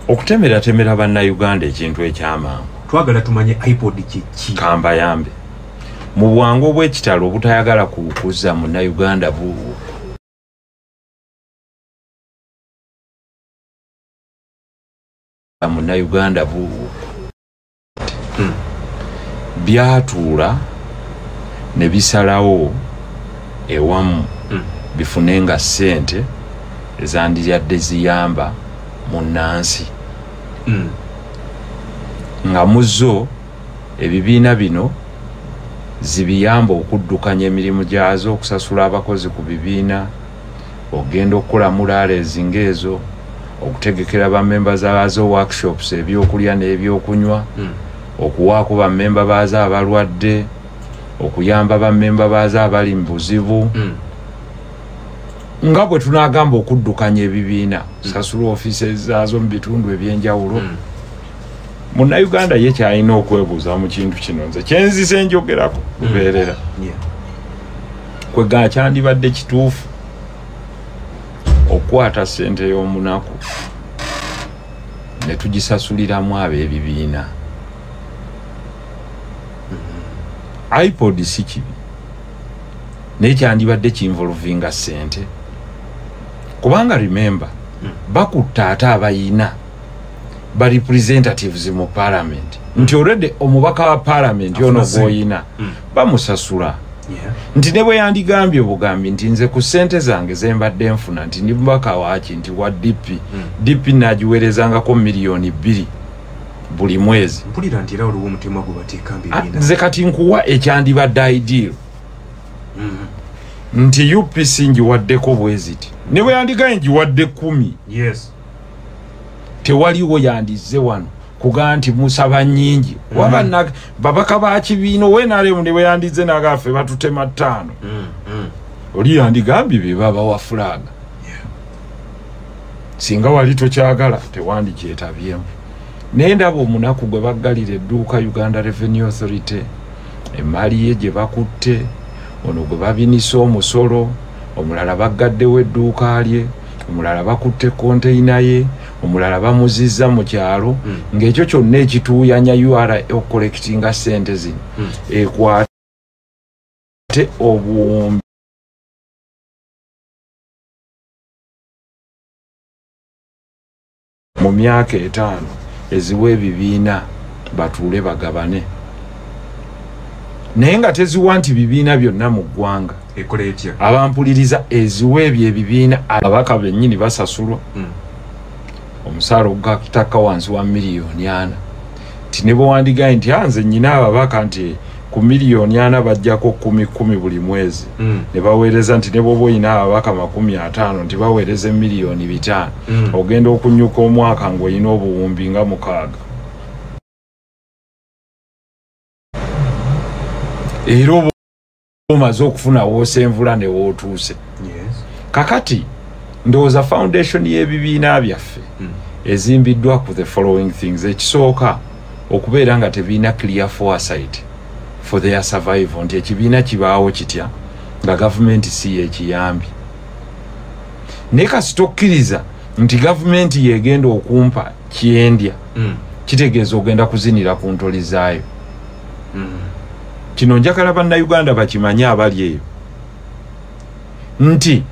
okutemera bannayuganda ekintu ekyamangu. Twagala tumanye iPod kiki. Kamba yambe. Mu bwangu obw'ekitalo obutayagala kukuza munnayuganda buubu. Munnayuganda buubu. Byatuula ne bisalawo ewamu bifunenga ssente ezandiryadde ziyamba munnansi. Nga muzo ebibiina bino zibiyamba okuddukanya emirimu gyazo, okusasula abakozi ku bibiina, ogenda okukola mulaales ng'ezo, okutegekera bammemba zaazo workshops ebyokulya n'ebyokunywa, okuwaako bammemba baazo abalwadde, okuyamba bammemba baazo abali mu buzibu. Nga bwe tunaagamba okuddukanya ebibiina, sasula ofiisi zaazo mu bitundu ebyenjawulo. Munnayuganda ye kyalina okwebuuza mu kintu kino nze kyenzise njogerako lubeerera. Kwega kyandibadde kituufu okukwata ssente y'omunaku ne tugisasuliramu ab'ebibiina. iPod si kibi naye kyandibadde kinvolvinga ssente, kubanga remember bakutta ate abayina ba representatives mu parliament nti already omubaka wa parliament yono goyina bamusasula. Nti ne bwe yandigambye obugambi nti nze ku ssente zange zembadde nfuna nti ndi mubaka waaki nti wa DP nagiweerezangako miliyoni 2 buli mwezi. Mpulira nti era oliwo omutima gubateekambi biina. Nze kati nkuwa ekyandibadde ideal nti UPC ngiwaddeko bweziti ne bwe yandigaye ngiwadde 10. Yes. Tewaliwo yandize wano kugaa nti musaba nnyingi wabana babaka ba kibiino wenaalemu ne bwe yandize nagaffe batutema 5. Oli yandigambye be baba wa fulaga. Singa wali tokyagala tewandikyetabyemu. Naye ndaba omunaku gwe baggalira edduuka Uganda Revenue Authority, emaali ye gye bakutte, ono gwe babinisa omusolo, omulala baggaddewo edduuka lye, omulala bakutte konteyina ye, omulala bamuzizza mu kyalo, ng'ekyo kyonna ekituuyanya URA okukolektinga ssente zino ekwate obuwumbi mu myaka 5 eziwa ebibiina batuule bagabane. Naye nga teziwa nti bibiina byonna mu ggwanga ekole etya abampuliriza eziwa ebyo ebibiina ababaka bennyini basasulwa omusaala ogutaka wansi wa miliyoni 4. Ti ne bwe wandigaye nti nze nnyina ababaka nti ku miliyoni 4 bajjako 10 buli mwezi, ne baweereza nti ne bwoba oyina ababaka 50 nti baweereze miliyoni 5, ogenda okunyuka omwaka ng'olina obuwumbi nga 6. Era oba omaze okufuna woosenvula ne wootuuse. Kakati ndowooza foundation y'ebibiina byaffe ezimbiddwa ku the following things. Ekisooka okubeera nga tebiina clear foresight for their survival, nti ekibiina kibaawo kitya nga gavumenti si yekiyambi. Naye kasi tokkiriza nti gavumenti yegenda okumpa kyendya kitegeeza ogenda kuzinira ku ntoli zaayo. Kino njagala bannayuganda bakimanye abali eyo nti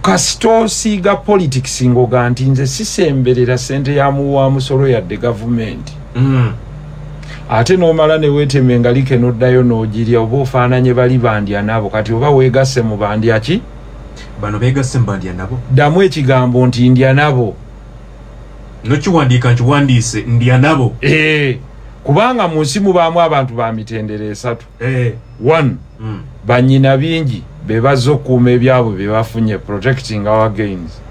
kasitoosiiga politics ngoga nti nze sisemberera ssente ya muwa musolo yadde gavumenti. Ate n'omala ne weeteme engalike n'oddayo n'ogirya, oba ofaananye bali bandya nabo. Kati oba weegasse mu bandya ki? Bano beegasse mu bandya nabo. Ddamu ekigambo nti ndya nabo. Nokiwandiika nkiwandiise ndya nabo. Kubanga mu nsi mubaamu abantu ba mitendera 3. 1. Bannyina bingi be bazze okukuuma ebyabwe bye bafunye, protecting our gains.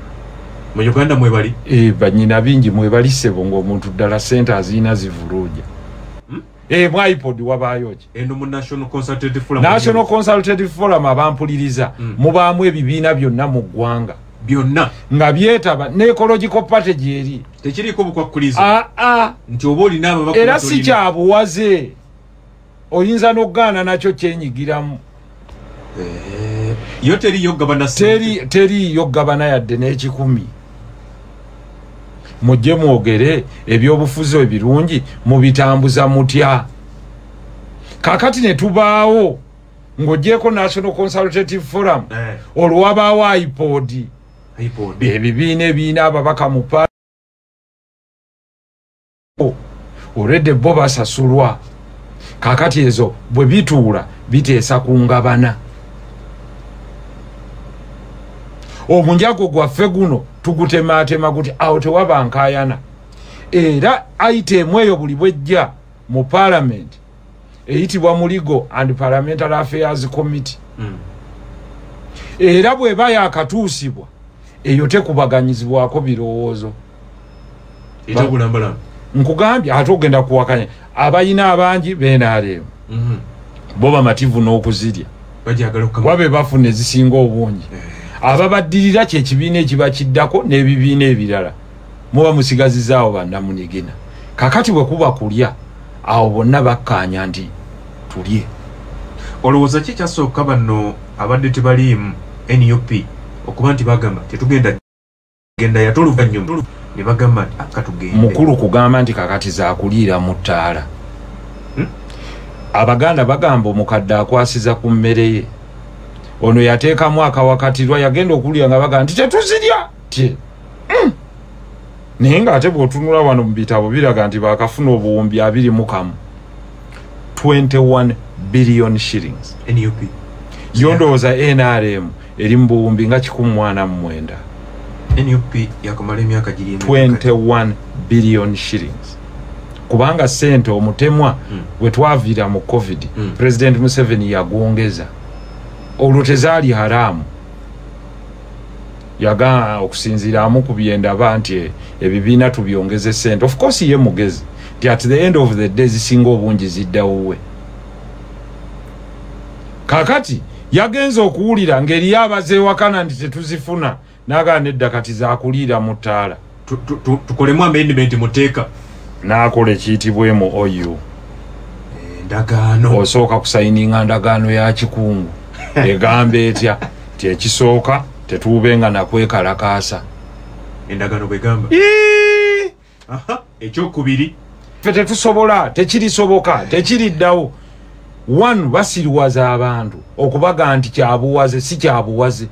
Mu Uganda mwebali? Bannyina bingi mwebali ssebo ng'omuntu ddala ssente aziyina zivuluuja. Mu iPod wabaayo ki? Eno mu National Consultative Forum. National Consultative Forum abampuliriza mubaamu ebibiina byonna mu ggwanga. Byonna nga byetaba ne ecological party gyeri. Tekiriko bukwakkuliza. Nti oba olina ababaka era si kyabuwaze. Oyinza n'ogaana nakyo kyenyigiramu. Yo teriyo gabana teriyo gabana yadde n'ekikumi. mujje mwogere ebyobufuzi ebirungi mubitambuza mutya. Kakati ne tubaawo ng'ogyeko National Consultative Forum olwabaawo iPod ebibiina ebiina ababaka mu olwedde bo basasulwa. Kakati ezo bwe bituula biteesa ku ngabana. Omunjago gwaffe guno tugutemaatema guti awo tewaba nkaayana. Era item eyo buli bwejja mu Parliament eyitibwa mu Legal and Parliamentary Affairs Committee. Era bw'eba yaakatuusibwa eyo tekubaganyizibwako birowoozo. Nkugambye ate ogenda kuwakanya abayina abangi beenaaleemu bo bamativu n'okuzirya wabe bafuna ezisinga obungi. Ababaddirira kyekibiina ekiba kiddako n'ebibiina ebirala muba musigazizaawo bannamunigina. Kakati bwe kuba kulya awo bonna bakkaanya nti tulye. Olowooza ki kyasooka banno abadde tebaliimu NUP okuba nti bagamba tetugenda genda yatoluvannyuma ne bagamba nti akatugende. Mukulu kugamba nti kakati zaakuliira mu ttaala. Abaganda bagamba omukadde akwasiza ku mmere ye. Ono yateekamu akawakatirwa yagenda okulya nga bagamba nti tetuzirya tye. Naye ng'ate bw'otunula wano mu bitabo biraga nti baakafuna obuwumbi 21 billion shillings. NUP yondooza NRM eri mu buwumbi nga 149. NUP yakamala emyaka giri 21 billion shillings. Kubanga sente omutemwa we twaviira mu COVID President Museveni yagwongeza. Olwo tezaali haramu. Yaga okusinziiramu ku byendaba nti ebibiina tubyongeze sente. Of course ye mugezi nti at the end of the day zisinga obungi ziddawo we. Kakati yagenza okuwulira ngeri abazeewakana nti tetuzifuna n'agaa nedda kati zaakuliira mu ttaala. Tukolemu amendment muteeka. N'akola ekiyitibwemu OU. Ndagaano. Osooka kusayininga ndagaano ya kikungu. Egamba etya ti ekisooka tetuubenga nakwekalakaasa. Endagaano bwegamba. Ekyokubiri ffe tetusobola tekirisoboka tekiriddawo. One basiriwaza abantu okubaga nti kyabuwaze si kyabuwaze.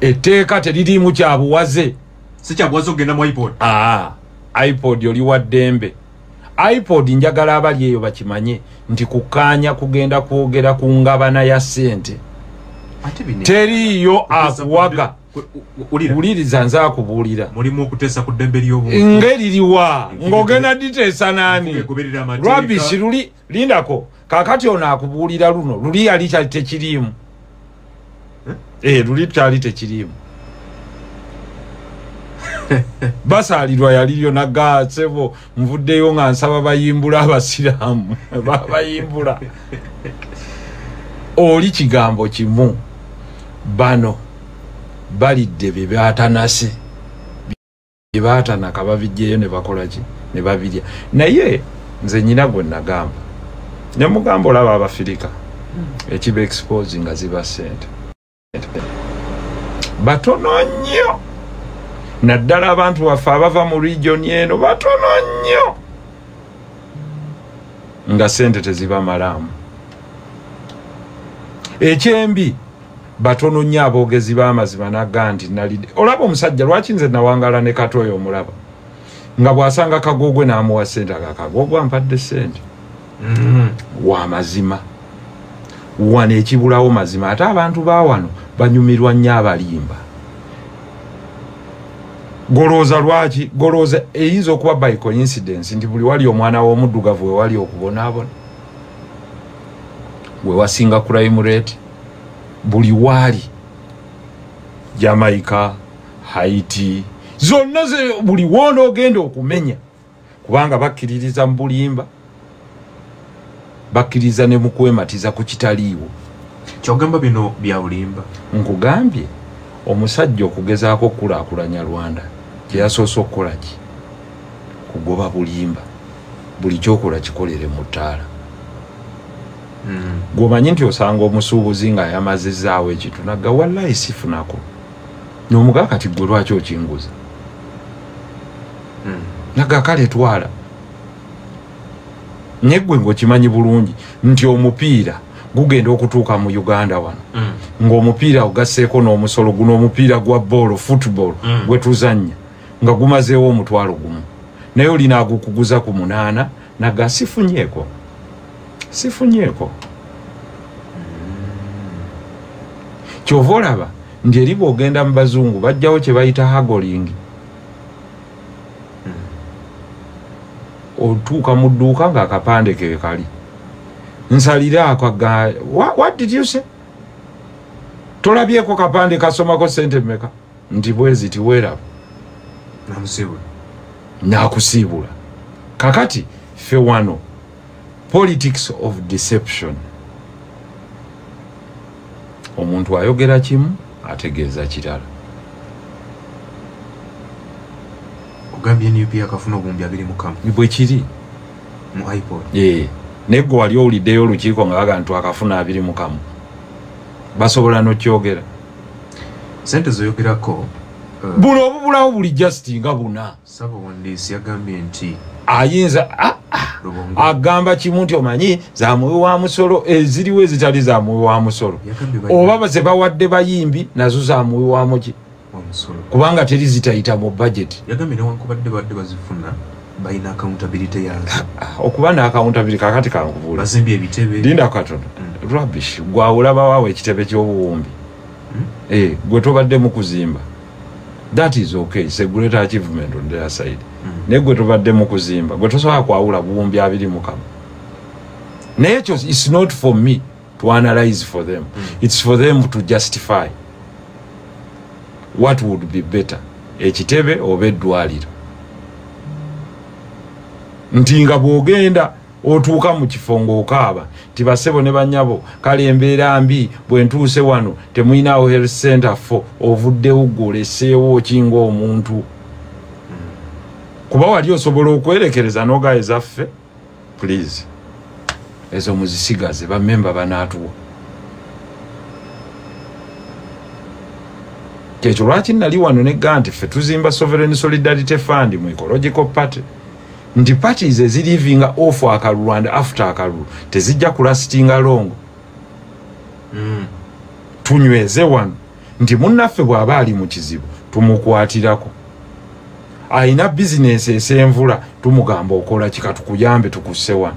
Etteeka teririimu kyabuwaze. Si kyabuwaze okugenda mu iPod. iPod oli wa ddembe. iPod njagala abali eyo bakimanye nti kukaanya kugenda kwogera ku ngabana ya ssente. Teriiyo akuwaga. Uliriza nze akubuulira. Mulimu okuteesa ku ddembe ly'obuntu. Ng'eririwa ng'ogenda diteesa naani? Rubbish luli lindako. Kakati ono akubuulira luno luli yali kyali tekiriimu. Luli kyali tekiriimu. Basaalirwa yaliyo nagaasebo nvuddeyo nga nsaba bayimbula abasiraamu bayimbula. Oli kigambo kimu bano balidde bye baatanase bye baatanaka babijjeyo ne bakola ki ne babirya. Naye nze nnyina gwe nagamba ne mugamba olaba Abafirika ekiba expose nga ziba ssente batono nnyo. Naddala abantu baffe abava mu region eno batono nnyo nga ssente teziba malaamu. Ekyembi batono nnyo aboogezi b'amazima nagga nti nalidde. Olaba omusajja lwaki nze nawangala ne Katoyo omulaba nga bw'asanga Kagoogwe n'amuwa ssente Kagoogwe ampadde ssente wa mazima wano ekibulawo mazima. Ate abantu ba wano banyumirwa nnyo abalimba. Golooza lwaki? Golooza eyinza okuba by coincidence nti buli wali omwana w'omuddugavu we wali okubonaabona we wasinga crime rate buli wali Jamaica, Haiti zonna buli woona ogenda okumenya kubanga bakkiririza mu bulimba bakkiriza ne mu kwematiza ku kitaliiwo. Kyogamba bino bya bulimba. Nkugambye omusajja okugezaako okulaakulanya Rwanda kye yasoose okukola ki? Kugoba bulimba. Buli kyokola kikolere mu ttaala. Gwomanyi nti osanga omusuubuzi nga yamazizaawo ekitu nagga wallahi sifunako. N'omugaa kati gwe lwaki okinguza? naga kale twala nyegwe ngokimanyi bulungi nti omupiira gugenda okutuuka mu Uganda wano ng'omupiira ogasseeko n'omusolo guno omupiira gwa ball football gwe tuzannya nga gumazeewo omutwalo gumu naye olina agukuguza ku 8 naga sifunyeeko kyova olaba nti eri bw'ogenda mu bazungu bajjawo kye bayita haggling otuuka mu dduuka ng'akapande ke kali nsalira akwaga what did you say tolabyeko kapande kasomako sente mmeka nti bwezi tiweeraba nakusiibula kakati ffe wano politics of deception omuntu ayogera kimu ategeeza kirala ogambye NUP akafuna obuwumbi 25 bwe kiri mu iPod negwe wali owuliddeyo olukiiko nga bagantu akafuna 25 basobola n'okyogera sente zoyogerako buno obubulawo buli jusiti nga buna Ssaabawandiisi yagambye nti ayinza agamba kimu nti omanyi zamuwi wa musolo eziriwo ezitali zamuwi wa musolo oba ze bawadde bayimbi nazo zamuwi wa muki kubanga teri zitayita mu budget yagambye newankubadde badde bazifuna balina accountability yazo okuba na accountability kakati kankubula bazimbye ebitebe linda katono rubbish gwawulaba waawe ekitebe ky'obuwumbi gwe tobadde mu kuzimba that is okay it's a great achievement on their side ne gwe tobadde mu kuzimba gwe tosobola kwawula buwumbi 25 naye ekyo it's not for me to analyze for them it's for them to justify what would be better ekitebe oba eddwaliro nti nga bw'ogenda otuuka mu kifo ng'okaaba tibasebo ne banyabo kale embeera mbi bwe ntuuse wano temuyinaawo health center fo ovuddewo gwoleseewo kinga omuntu kuba wali osobola okwerekereza n'ogaye zaffe please ezo muzisigaze bamemba banaatuwa kyekyo lwaki nali wano negga nti ffe tuzimba sovereign solidarity fund mu ecological party nti parties ezilivinga off akalulu and after akalulu tezijja kulastinga longo tunyweze wano nti munnaffe bw'aba ali mu kizibu tumukwatirako ayina bizinesi esenvula tumugamba okola kika tukuyambe tukusse wano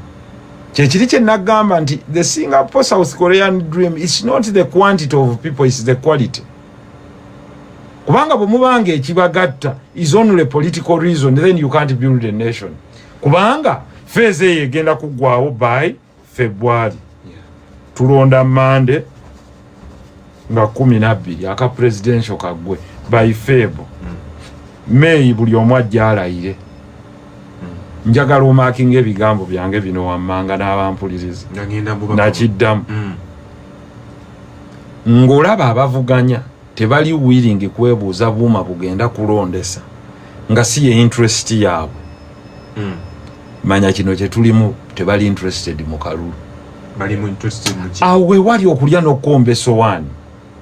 kyekiri kye nagamba nti the Singapore South Korean dream is not the quantity of people, it's the quality. Kubanga bwemubanga ekibagatta is only a political reason, then you can't build a nation. Kubanga feze egenda kugwawo by February. Tulonda Monday nga 12 aka presidential kagwe by Feb. May buli omwajja alayire. Njagala omakinga ebigambo byange bino wammanga n'abampuliriza. Nakiddamu. Ngolaba abavuganya tebali willing kwebuuza buuma bugenda kulondesa nga si ye interest yaabwe. Manya kino kye tulimu tebali interested mu kalulu. Bali mu interested mu ki? Awe wali okulya n'okkomba essowaani.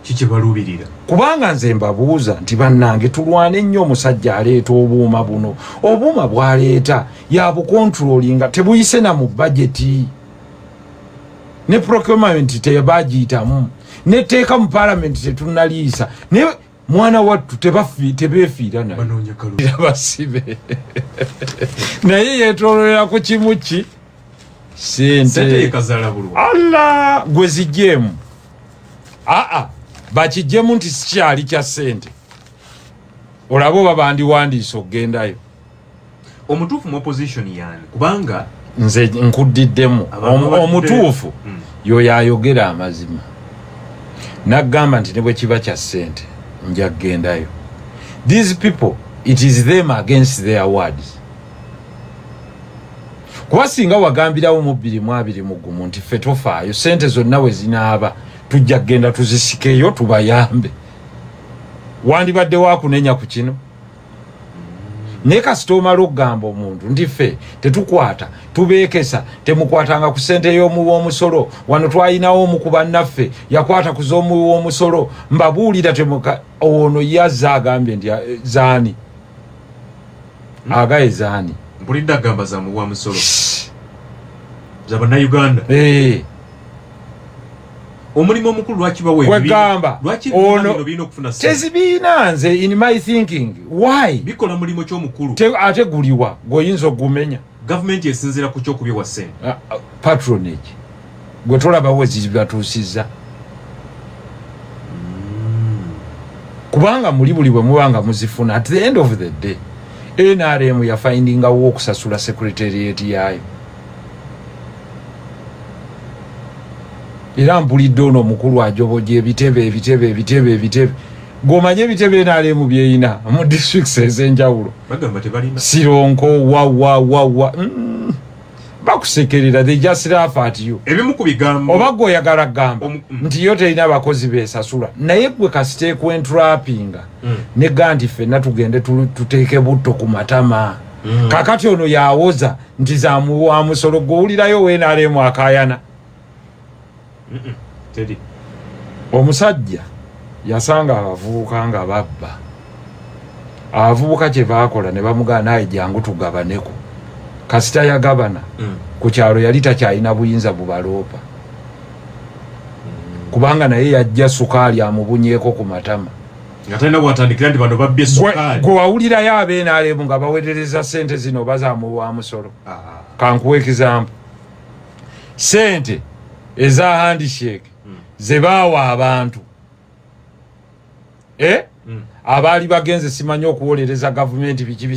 Kiki balubirira? Kubanga nze mbabuuza nti bannange tulwane nnyo omusajja aleeta obuuma buno. Obuuma bw'aleeta yabukontrolinga tebuyise na mu bajeti. Ne procurement tebagiyitamu. Neteeka mu parliament tetunnaliisa. Ne mwana wattu tebeefiira naye. Banoonya kalulu. Basibe. Naye yeetoololera ku kimu ki? Sente ekazaala bulwa. Allah gwe zijjeemu. Bakijjemu nti sikyali kya ssente. Olaba oba bandiwandiisa okugendayo. Omutuufu mu opposition yani kubanga nze nkuddiddemu omutuufu yoyo ayogera amazima. Nagamba nti ne bwe kiba kya ssente nja kugendayo. These people, it is them against their words. Kuba singa wagambirawo mu 2020 nti ffe tofaayo ssente zonna we zinaaba tujja kugenda tuzisikeyo tubayambe. Wandibadde wakunenya ku kino. Ne kasita omala okugamba omuntu nti ffe tetukwata tubeekesa temukwatanga ku ssente y'omuwi w'omusolo wano twalinawo omu ku bannaffe yakwata ku z'omuwi w'omusolo mbabuulira temuka ono yazza agambye nti zaani agaezani mpulidde agamba za muwa musolo za bannayuganda omulimu omukulu lwaki bawegamba ono tezibiina nze in my thinking why bikola mulimu ky'omukulu ate guliwa goyinza ogumenya gavumenti esinzira ku kyokubye wa ssente patronage gwe tolabawo zibatuusizza kubanga muli buli bwe mubanga muzifuna at the end of the day NRM yafindingawo okusasula secretariat yayo era mpulidde ono omukulu ajoboja ebitebe gomanye ebitebe NRM byeyina mu districts ez'enjawulo Sironko wa bakusekerera they just laugh at you ebimu ku bigambo oba gwe oyagala gamba nti yo terina abakozi beesasula naye gwe kasiteeku entrapinga ne ganti ffenna tugende tuteeke butto ku matama kakati ono yawoza nti zamuwa musolo gwowulirayo wenaalemu akayana omusajja yasanga abavubuka nga babba abavubuka kye baakola ne bamugana naye jangu tugabaneko kasita ya gabana ku kyalo yali takyalina buyinza bubaloopa kubanga naye yajja sukaali amubunyeeko ku matama nga talina bwatandikira nti bano babbye sukaali gwe wawulirayo abeenaalemu nga baweerereza sente zino bazamuwa musolo kankuwa ekizampu sente eza handshake ze baawa abantu abaali bagenze simanyi okuwolereza gavumenti biki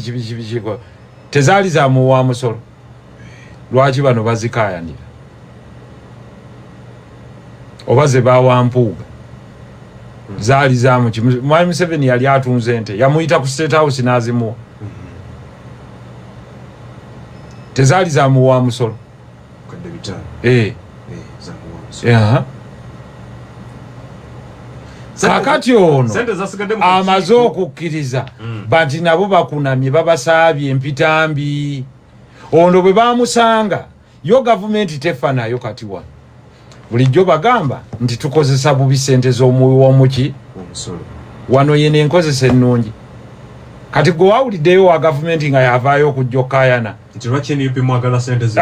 tezaali zamuwa musolo lwaki bano bazikayanira oba ze baawa mpuuga zaali zamuki Mwami Museveni yali atunze ente yamuyita ku State House n'azimuwa tezaali zamuwa musolo kakati ono amaze okukkiriza banti nabo bakunamye babasaabye empitambi ono bwe bamusanga yo gavumenti tefa nayo kati wano bulijjo bagamba nti tukozesa bubi sente z'omuki wano yene enkozesa ennungi kati gwe wawuliddeyo wa gavumenti nga yavaayo okujja okayana nti lwaki NUP mwagala sente ze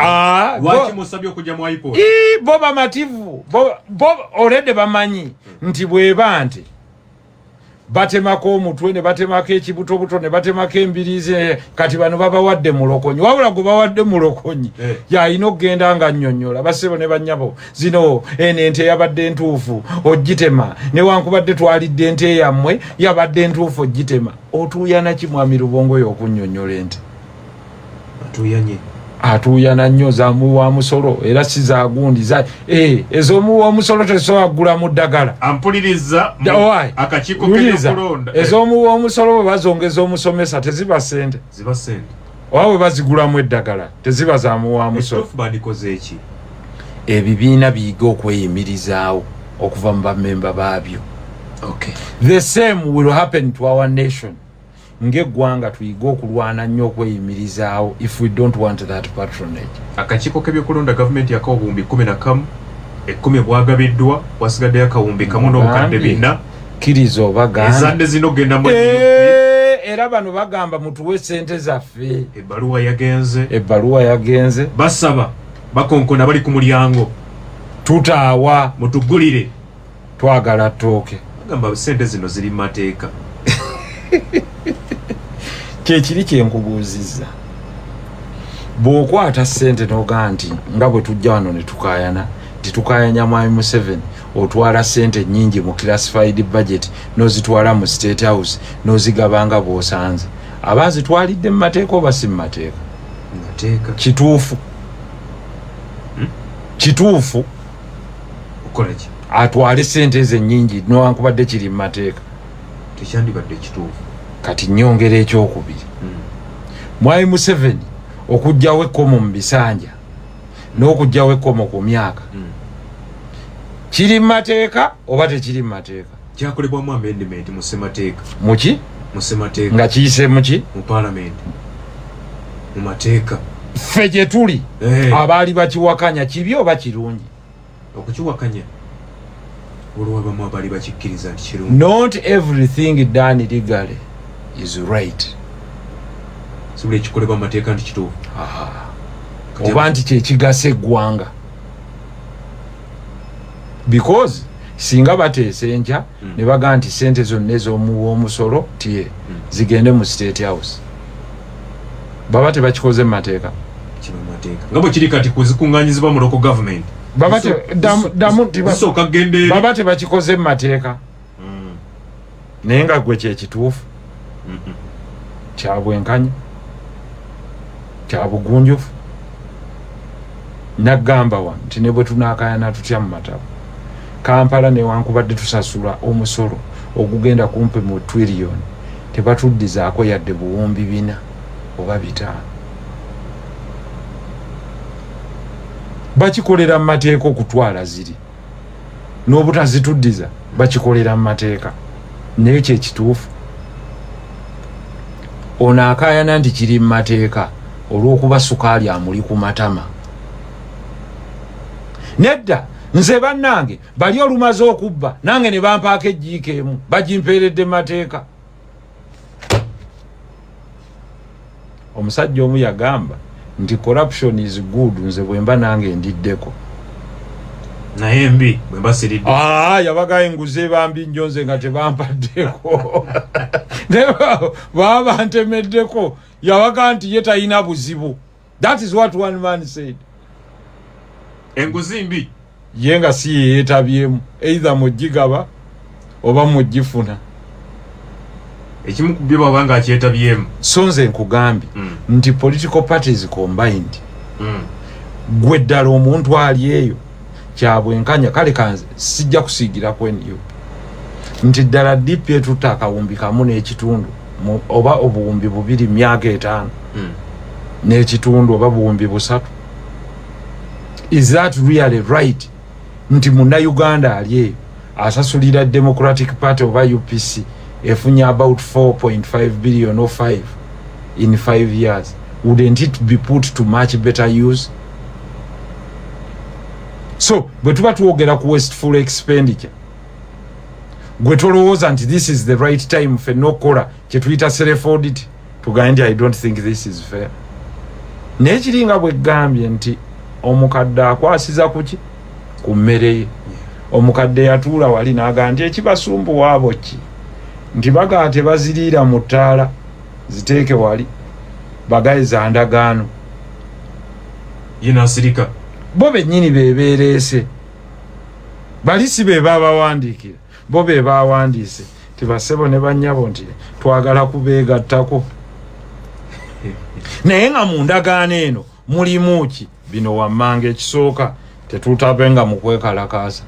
lwaki musabye okujja mu IPOA bo bamativu bo olede bamanyi nti bweba nti batemako omutwe ne batemako ekibutobuto ne batemako embirizi kati bano babawadde mulokonyi wabula gwe bawadde mulokonyi yalina okugenda nga nnyonnyola basebo ne bannyabo zino ente yabadde entuufu ogitema newankubadde twalidde ente yammwe yabadde entuufu ogitema otuuyana ki Mwami Lubongo y'okunnyonnyola ente atuuyana nnyo zamuwa musolo era si zagundi ez'omuwa musolo tesobola kugula mu ddagala ampuliriza akakiiko k'ebyokulonda ez'omuwa omusolo bwe bazongeza omusomesa teziba ssente oba bwe bazigulamu eddagala teziba zamuwa musolo ebibiina biyiga okweyimirizaawo okuva mu bamemba baabyo the same will happen to our nation ng'eggwanga tuyiga okulwana nnyo okweyimirizaawo if we don't want that patronage akakiiko k'ebyokulonda gavumenti yakawumbi 11 10 bwagabiddwa wasigaddeyo akawumbi kamu n'obukadde 4 kkiriza obaganda ezadde zino genda mu era bano bagamba mutuwe sente zaffe ebbaluwa yagenze basaba bakonkona bali ku mulyango tutaawa mutugulire twagala ttooke bagamba sente zino ziri mu mateeka kyekiri kyenkubuuzizza bw'okwata ssente n'ogaa nti nga bwe tujja wano ne tukayana titukayanya Mwami Museveni otwala ssente nnyingi mu classified budget n'ozitwala mu State House n'ozigabanga bw'osanze abazitwalidde mu mateeka oba si mu mateeka kituufu atwale ssente ze nnyingi newankubadde kiri mu mateeka tekyandibadde kituufu kati nnyongera ekyokubiri Mwami Museveni okugjawo ekkomo mu bisanja n'okugjawo ekkomo ku myaka kiri mu mateeka oba tekiri mu mateeka kyakolebwamu amendment mu ssemateeka muki mu ssemateeka nga kiyise muki mu parliament mu mateeka ffe gye tuli abaali bakiwakanya kibi oba kirungi okukiwakanya olwo abamu abaali bakikkiriza nti kirungi not everything done legally is right Sibule kikolebwa mateeka nti kituufu. Oba nti kyekigasa eggwanga. Because singa bateesa enkya ne baga nti sente zonna ez'omusolo tiye zigende mu State House. Baba tebakikoze mu mateeka. Kino mateeka. Nga bwe kiri kati kuzikunganyizibwa mu local government. Baba tebakikoze mu mateeka. Naye nga gwe kyekituufu. Kya bwenkanya. Kya bugunjufu. Nagamba wano nti ne bwe tunaakayana tutya mu matabo. Kampala newankubadde tusasula omusolo ogugenda kumpi mu trillion tebatuddizaako yadde buwumbi 4 oba 5. Bakikolera mu mateeka okutwala ziri n'obutazituddiza bakikolera mu mateeka naye kyekituufu. Ono akayana nti kiri mu mateeka olw'okuba sukaali amuli ku matama. Nedda nze bannange bali olumaze okubba nange ne bampaako ejjiiko emu bagimpeeredde mateeka. Omusajja omu yagamba nti corruption is good nze bwemba nange ndiddeko. Naye mbi bwemba siridde. Yabaga enguzi ebambi nnyo nze nga tebampaddeko. Baba bantemeddeko yabaga nti ye talina buzibu. That is what one man said. Enguzi mbi ye nga si yeetabyemu either mugigaba oba mugifuna. Ekimu ku byo baba nga akyetabyemu. So nze nkugambye nti political parties combined gwe ddala omuntu ali eyo kyabwenkanya kale kanze sijja kusiigira kwenyo nti ddala DP etutta akawumbi kamu n'ekitundu oba obuwumbi 2 myaka 5 n'ekitundu oba buwumbi 3. Is that really right? Nti munda Uganda ali eyo asasulira Democratic Party oba UPC efunya about 4.5 billion or 5 in 5 years. Wouldn't it be put to much better use? So, bwe tuba tuwogera ku wasteful expenditure, gwe tolowooza nti this is the right time for no kola kyetuyita self audit tugambe I don't think this is fair. Naye kiringa bwe gambye nti omukadde akwasiza kuki ku mmere ye. Omukadde yatuula wali n'agamba nti ekibasumbuwa abo ki nti bagaa tebaziriira mu ttaala ziteeke wali bagayiza ndagaano yinasirika bo bennyini bebeereese bali si be babawandiikira bo be bawandiise tibasebo ne bannyabo nti twagala kubeegattako naye nga mu ndagaano eno mulimu ki bino wammanga ekisooka tetutabenga mu kwekalakaasa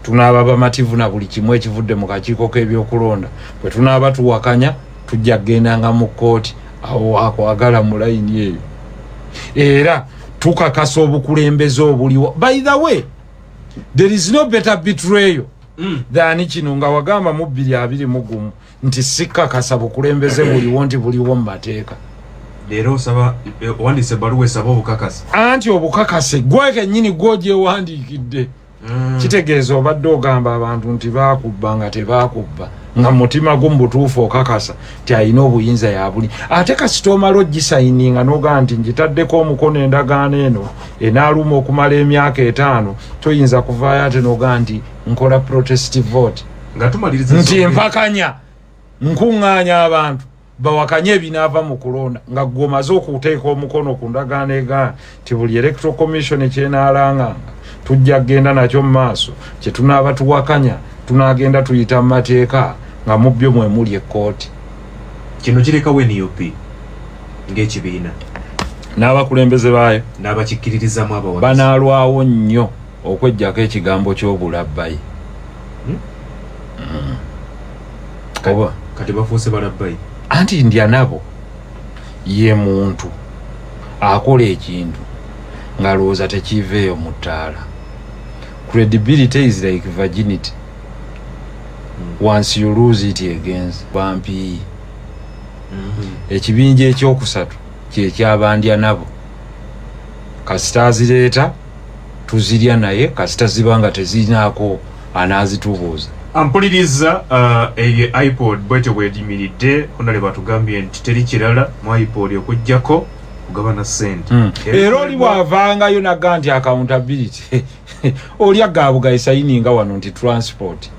tunaaba bamativu na buli kimu ekivudde mu kakiiko k'ebyokulonda bwe tunaaba tuwakanya tujja kgendanga mu kkooti awo wakwagala mu layini eyo era tukakasa obukulembeze obuliwo. By the way, there is no better betrayal than kino nga wagamba mu 221 nti sikakasa bukulembeze buliwo nti buliwo mu mateeka. Leero saba wandise baluwe saba obukakasi anti obukakase gweke nnyini gwogyewandiikidde kitegeeza obadde ogamba abantu nti baakubba nga tebaakubba nga mutima gumbutuufu okakasa ti alina obuyinza yabuli ate kasita omala ogisayininga n'ogamba nti ngitaddeko omukono endagaano eno enaaluma okumala emyaka 5 toyinza kuvaayo ate n'ogamba nti nkola protest vote nga tumaliriza nti mpakanya nkuŋŋaanya abantu bawakanye ebinaava mu kulonda nga gwomaze okuteeka omukono ku ndagaano egaa ti buli electoral commission ekyenaalanganga tujja kgenda nakyo mu maaso kye tunaaba tuwakanya tunaagenda tuyita mu mateeka nga mu byo mwe muli ekkooti. Kino kirekawo NUP ng'ekibiina n'abakulembeze baayo n'abakikkiririzamu abawagizi banaalwawo nnyo okweggyako ekigambo ky'obulabbayi. Kati bafuuse balabbayi anti ndya nabo ye muntu akola ekintu ng'alowooza tekiiveeyo mu ttaala. Credibility is like virginity. Once you lose it against bampi. Ekibinja ekyokusatu kyekyabandya nabo kasita azireeta tuzirya naye kasita zibanga tezirinaako anaazitubuuza Ampuliriza iPod bwete bwedimiridde onale batugambye nti teri kirala mu iPod okujjako kugabana sente. Era oli bwavangayo naga nti accountability olya gabuga sayininga wano nti transport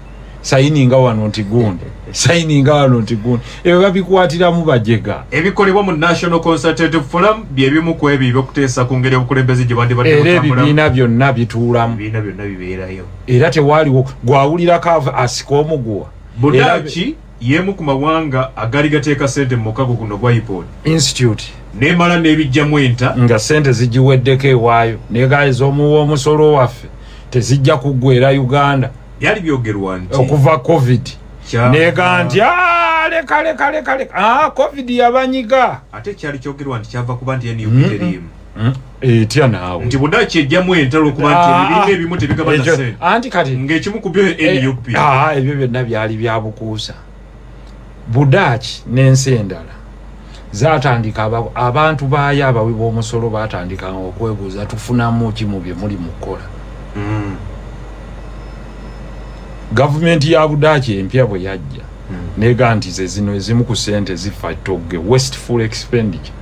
sayininga wano nti gundi sayininga wano nti gundi ebyo babikwatira mu bajega ebikolebwa mu National Consultative Forum byebimu ku ebyo by'okuteesa ku ngeri obukulembeze gye bandi ebibiina byonna bituulamu ebibiina byonna bibeerayo era tewaaliwo gwawulira kava asika omuguwa Budaaki yemu ku mawanga agali gateeka sente mu mukago guno gwa iPod Institute nemala n'ebijjamu enta nga sente zigiweddeko ewaayo negaali z'omuwa omusolo waffe tezijja kuggwera Uganda byali byogerwa nti okuva covid nega nti leka covid yabanyiga ate kyali kyogerwa nti kyava kuba nti NUP teriimu etya naawe nti Budaaki ejjamu entalo okuba nti ebibiina ebimu tebigabana sente anti kati ng'ekimu ku byo NUP ebyo byonna byali byabukuusa Budaaki n'ensi endala zatandika abantu baayo abawi b'omusolo batandika okwebuuza tufunamu ki mu bye muli mu kukola gavumenti ya Budaaki empya bwe yajja nega nti ze zino ezimu ku sente zifa togge wasteful expenditure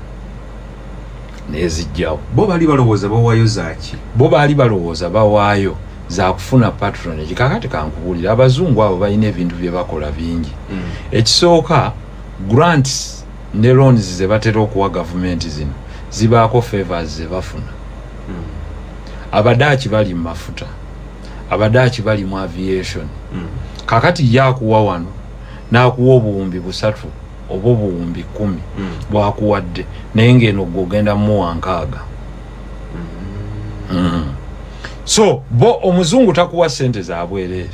nezijjawo bo baali balowooza bawaayo zaaki bo baali balowooza bawaayo za kufuna patronage kakati kankubulira abazungu abo balina ebintu bye bakola bingi ekisooka grants ne loans ze batera okuwa gavumenti zino zibaako favors ze bafuna Abadaaki bali mu mafuta Abadaaki bali mu aviation kakati yakuwa wano nakuwa obuwumbi 3 oba obuwumbi 10 bwakuwadde naye ngeno gogenda mu wankaaga so bo omuzungu takuwa sente za bwerere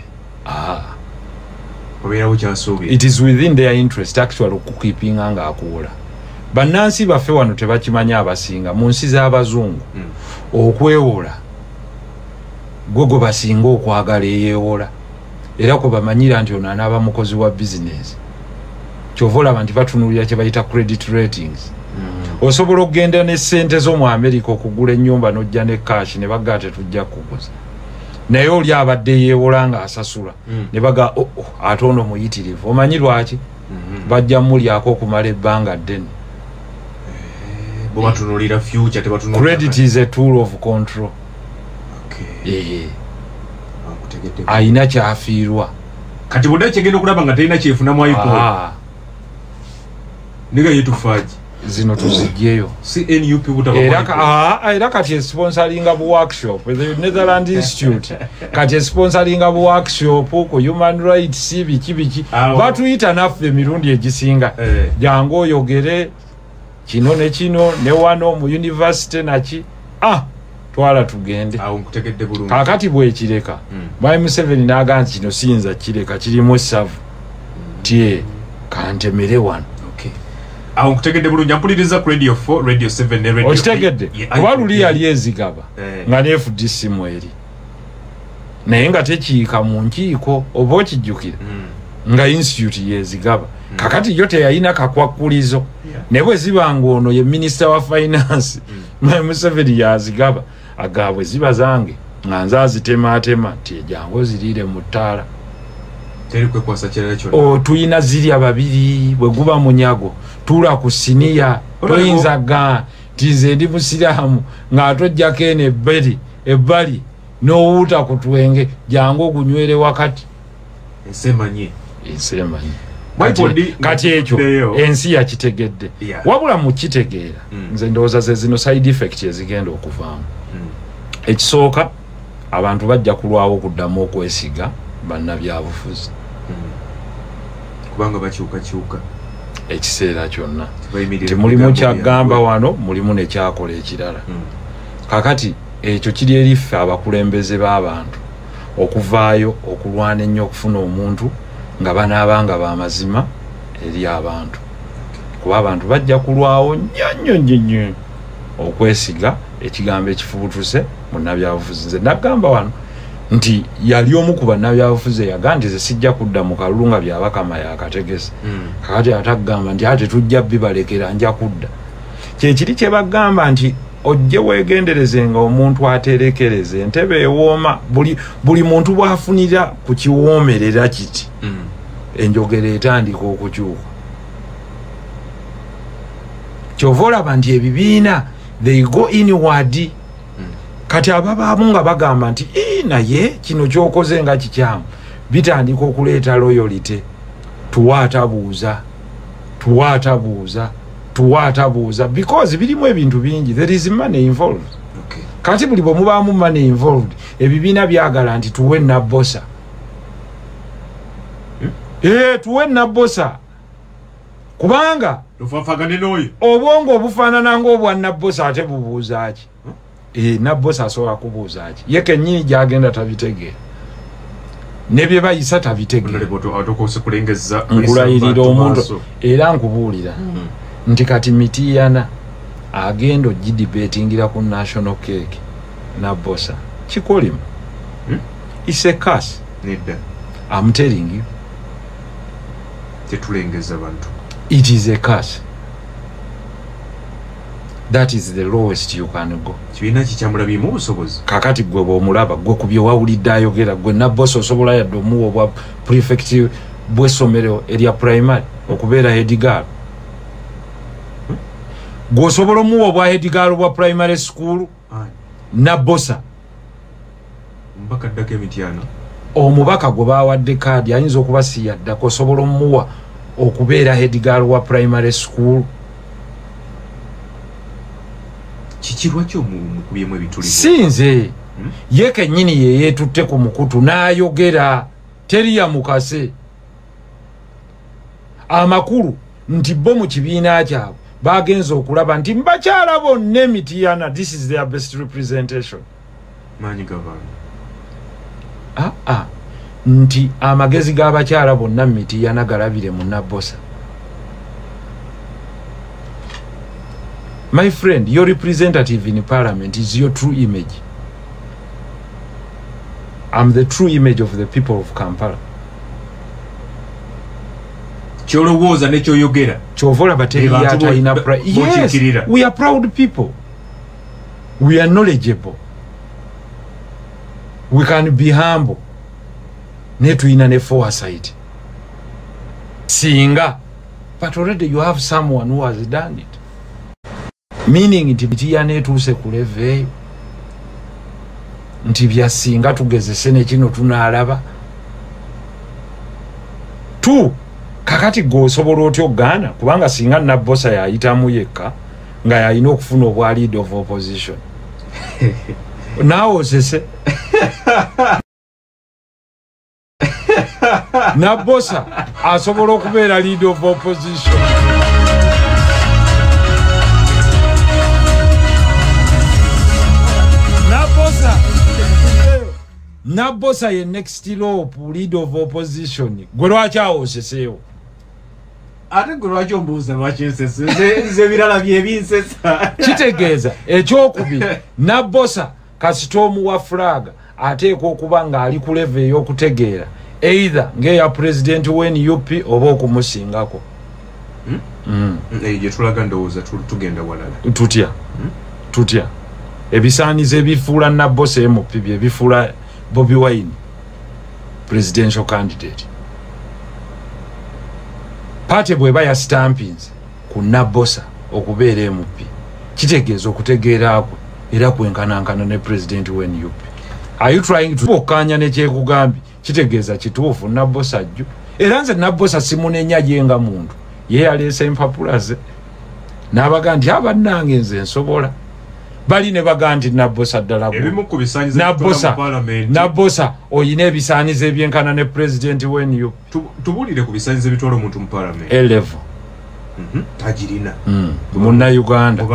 it is within their interest actually okukeepinga nga akuula bannansi baffe wano tebakimanya abasinga mu nsi z'abazungu okwewola gwe basinga okwagala eyeewola era ko bamanyira nti ono anaaba mukozi wa business kyova olaba nti batunulira kye bayita credit ratings osobola okugenda ne ssente zo mu America okugula ennyumba n'ojja ne cash ne bagaa tetujja kuguza naye oli abadde yeewola nga asasula ne baga ate ono muyitirivu omanyi lwaki bajja mulyako okumala ebbanga ddene bo batunulira future tebatunulira credit is a tool of control ayina kyafiirwa kati Budaaki egenda okulaba nga talina kyefuna mu iPod niga yetufaaji zino tuzijjeyo si NUP era kati esponsoringa bu workshop the Netherlands Institute kati esponsoringa bu workshop ku human rights biki batuyita naffe emirundi egisinga jangu oyogere kino ne kino ne wano mu university naki twala tugende nkutegedde bulungi kakati bwekireka Mwai Museveni n'agamba nti kino siyinza kireka kirimu savu tie kantemere wano nkutegedde bulungi ampuliriza ku Radio 4 Radio 7 ne Radio okitegedde kuba luli yali ezigaba nga ne FDC mweri naye nga tekiika mu nkiiko oba okijjukira nga institute yezigaba kakati yo teyalina kakwakkulizo ne bwe ziba ng'ono ye minister wa finance Mwai Museveni yazigaba agabwe ziba zange nga nze azitemaatema nti ejangu ziriire mu ttaala tuyina zirya babiri bwe guba munyago tula ku siniya toyinza ga nti ndi musiraamu ng'atojjako eno ebbali n'owuuta ku twenge jangu ogunywere wakati ensemanyi kati ekyo ensi yakitegedde wabula mu kitegeera nze ndowooza ze zino side effect ezigenda okuvaamu ekisooka abantu bajja kulwawo okuddamu okwesiga bannabyabufuzi kubanga bakyukakyuka ekiseera kyonna temulimu kyagamba wano mulimu nekyakola ekirala kakati ekyo kiri eriffe abakulembeze b'abantu okuvaayo okulwana ennyo okufuna omuntu nga banaabanga bamazima eri abantu kuba abantu bajja kulwawo nnyo okwesiga ekigambo ekifubutuse munnabyabufuzi nze nagamba wano nti yali omu ku bannabyabufuzi yaga nti ze sijja kudda mu kalulu nga byabakama yakategese kakati atagamba nti ate tujja bibalekera nja kudda kyekiri kye bagamba nti ojje wegenderezenga omuntu aterekereze entebe ewooma buli muntu bwafunira ku kiwoomerera kiti enjogera etandika okukyuka kyova olaba nti ebibiina they go inward kati ababaamu nga bagamba nti naye kino kyokoze nga kikyamu bitandika okuleeta loyalty tuwaatabuuza because birimu ebintu bingi there is money involved kati buli bwe mubaamu money involved ebibiina byagala nti tuwe nabbosa tuwe nabbosa kubanga obwongo obufaanana ng'obwa nabbosa ate bubuuza ki nabbosa asobola kubuuza ki ye kennyini gyagenda tabitegeera ne bye bayisa tabitegeera nkulayirira omuntu era nkubuulira nti kati Mityana agenda ogidibetingira ku national cake nabbosa kikolimu it's a curse I'm telling you tetulengeza bantu it is a curse that is the lowest you can go kibiina kikyamula bimu obusobozi kakati gwe bw'omulaba gwe ku bye wawulidde ayogera gwe nabbosa osobola yadde omuwa obwa prefect bw'essomero erya primary okubeera headgirl gwe osobola omuwa obwa headgirl bwa primary school nabbosa omubaka addako Mityana omubaka gwe baawadde kaadi ayinza okuba si yaddako osobola omuwa okubeera headgirl wa primary school kikirwaki omukubyemu ebitulizo sinze ye kennyini ye yeetutte ku mukutu n'ayogera teri yamukase amakulu nti bo mu kibiina kyabwe bagenza okulaba nti mbakyala bonna Mityana this is their best representation maanyi gavaana nti amagezi g'abakyala bonna Mityana galabire mu nabbosa. My friend, your representative in parliament is your true image. I'm the true image of the people of Kampala. kyolowooza nekyoyogera kyovola bateriyata ina yes, we are proud people. We are knowledgeable. We can be humble. Netuyina ne foresight. Singa. But already you have someone who has done it. Meaning nti Mityana etuuse ku level eyo nti byasinga tugezese ne kino tunaalaba tu kakati gwosobola otyo Ghana kubanga singa nabbosa yayitamu yekka nga yalina okufuna obwa leader of opposition naawe osese nabbosa asobola okubeera leader of opposition nabbosa ye next rope leader of opposition gwe lwaki awoseseewo ate gwe lwaki ombuuza lwaki nsese nze birala byebinsesa kitegeeza ekyokubiri nabbosa kasita omuwa flag ateekwa okuba ng'ali ku level ey'okutegeera either ng'eya president w'NUP oba okumusingako gye tulaga ndowooza tugenda walala tutya ebisaanizo ebifuula nabbosa MP bye bifuula Bobi Wine presidential candidate. Party bweba ya stampings ku nabbosa okubeera MP kitegeeza okutegeera kwe era kwenkanankana ne president w'NUP. Are you trying to okanya ne kyekugambye kitegeeza kituufu nabbosa jju era nze nabbosa simunenya yenga muntu ye yaleese empapula ze n'abaga nti abannange nze nsobola bali ne baga nti nabbosa ddala nabbosa oyina ebisaanizo ebyenkana ne president w'NUP tubulire ku bisaanizo ebitwala omuntu mu parliament elevo tagirina Munnayuganda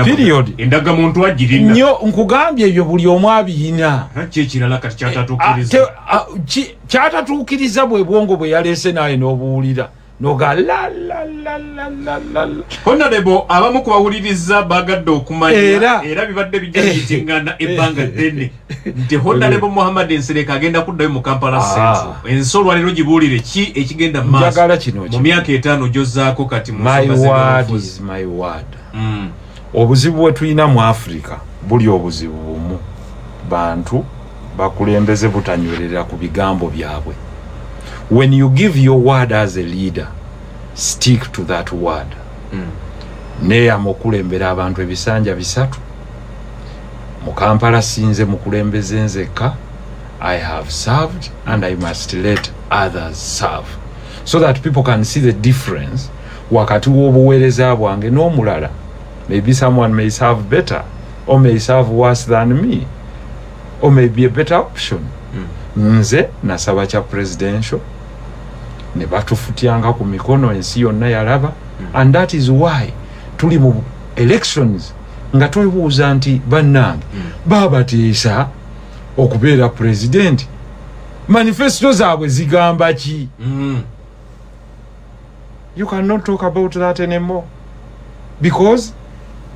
period endaga muntu agirina nnyo nkugambye ebyo buli omu abiyina kyekirala kati kyatatuukiriza kyatatuukiriza bwe bwongo bwe yaleese naye n'obuwulira noga la Honorable abamu kubawuliriza bagadde okumanya era bibadde bijjayitingana ebbanga ddene nti Honorable Muhammad Nsereka agenda kuddayo mu Kampala Central ensolwa leero gibuulire ki ekigenda mu maaso mu myaka 5 gyozzaako kati mu my word is my word obuzibu bwe tulina mu Africa buli obuzibu bumu bantu bakulembeze butanywerera ku bigambo byabwe. When you give your word as a leader, stick to that word. Neya mukulembera abantu ebisanja bisatu mu Kampala sinze mukulembeze nzeka. I have served and I must let others serve so that people can see the difference wakati w'obuweereza bwange n'omulala. Maybe someone may serve better or may serve worse than me or may be a better option. Nze nasaba cha presidential ne batufutianga ku mikono ensi yonna yalaba. And that is why tuli mu elections nga twebuuza nti bannange babatiisa okubeera president. Manifesto zaabwe zigamba ki? You cannot talk about that anymore because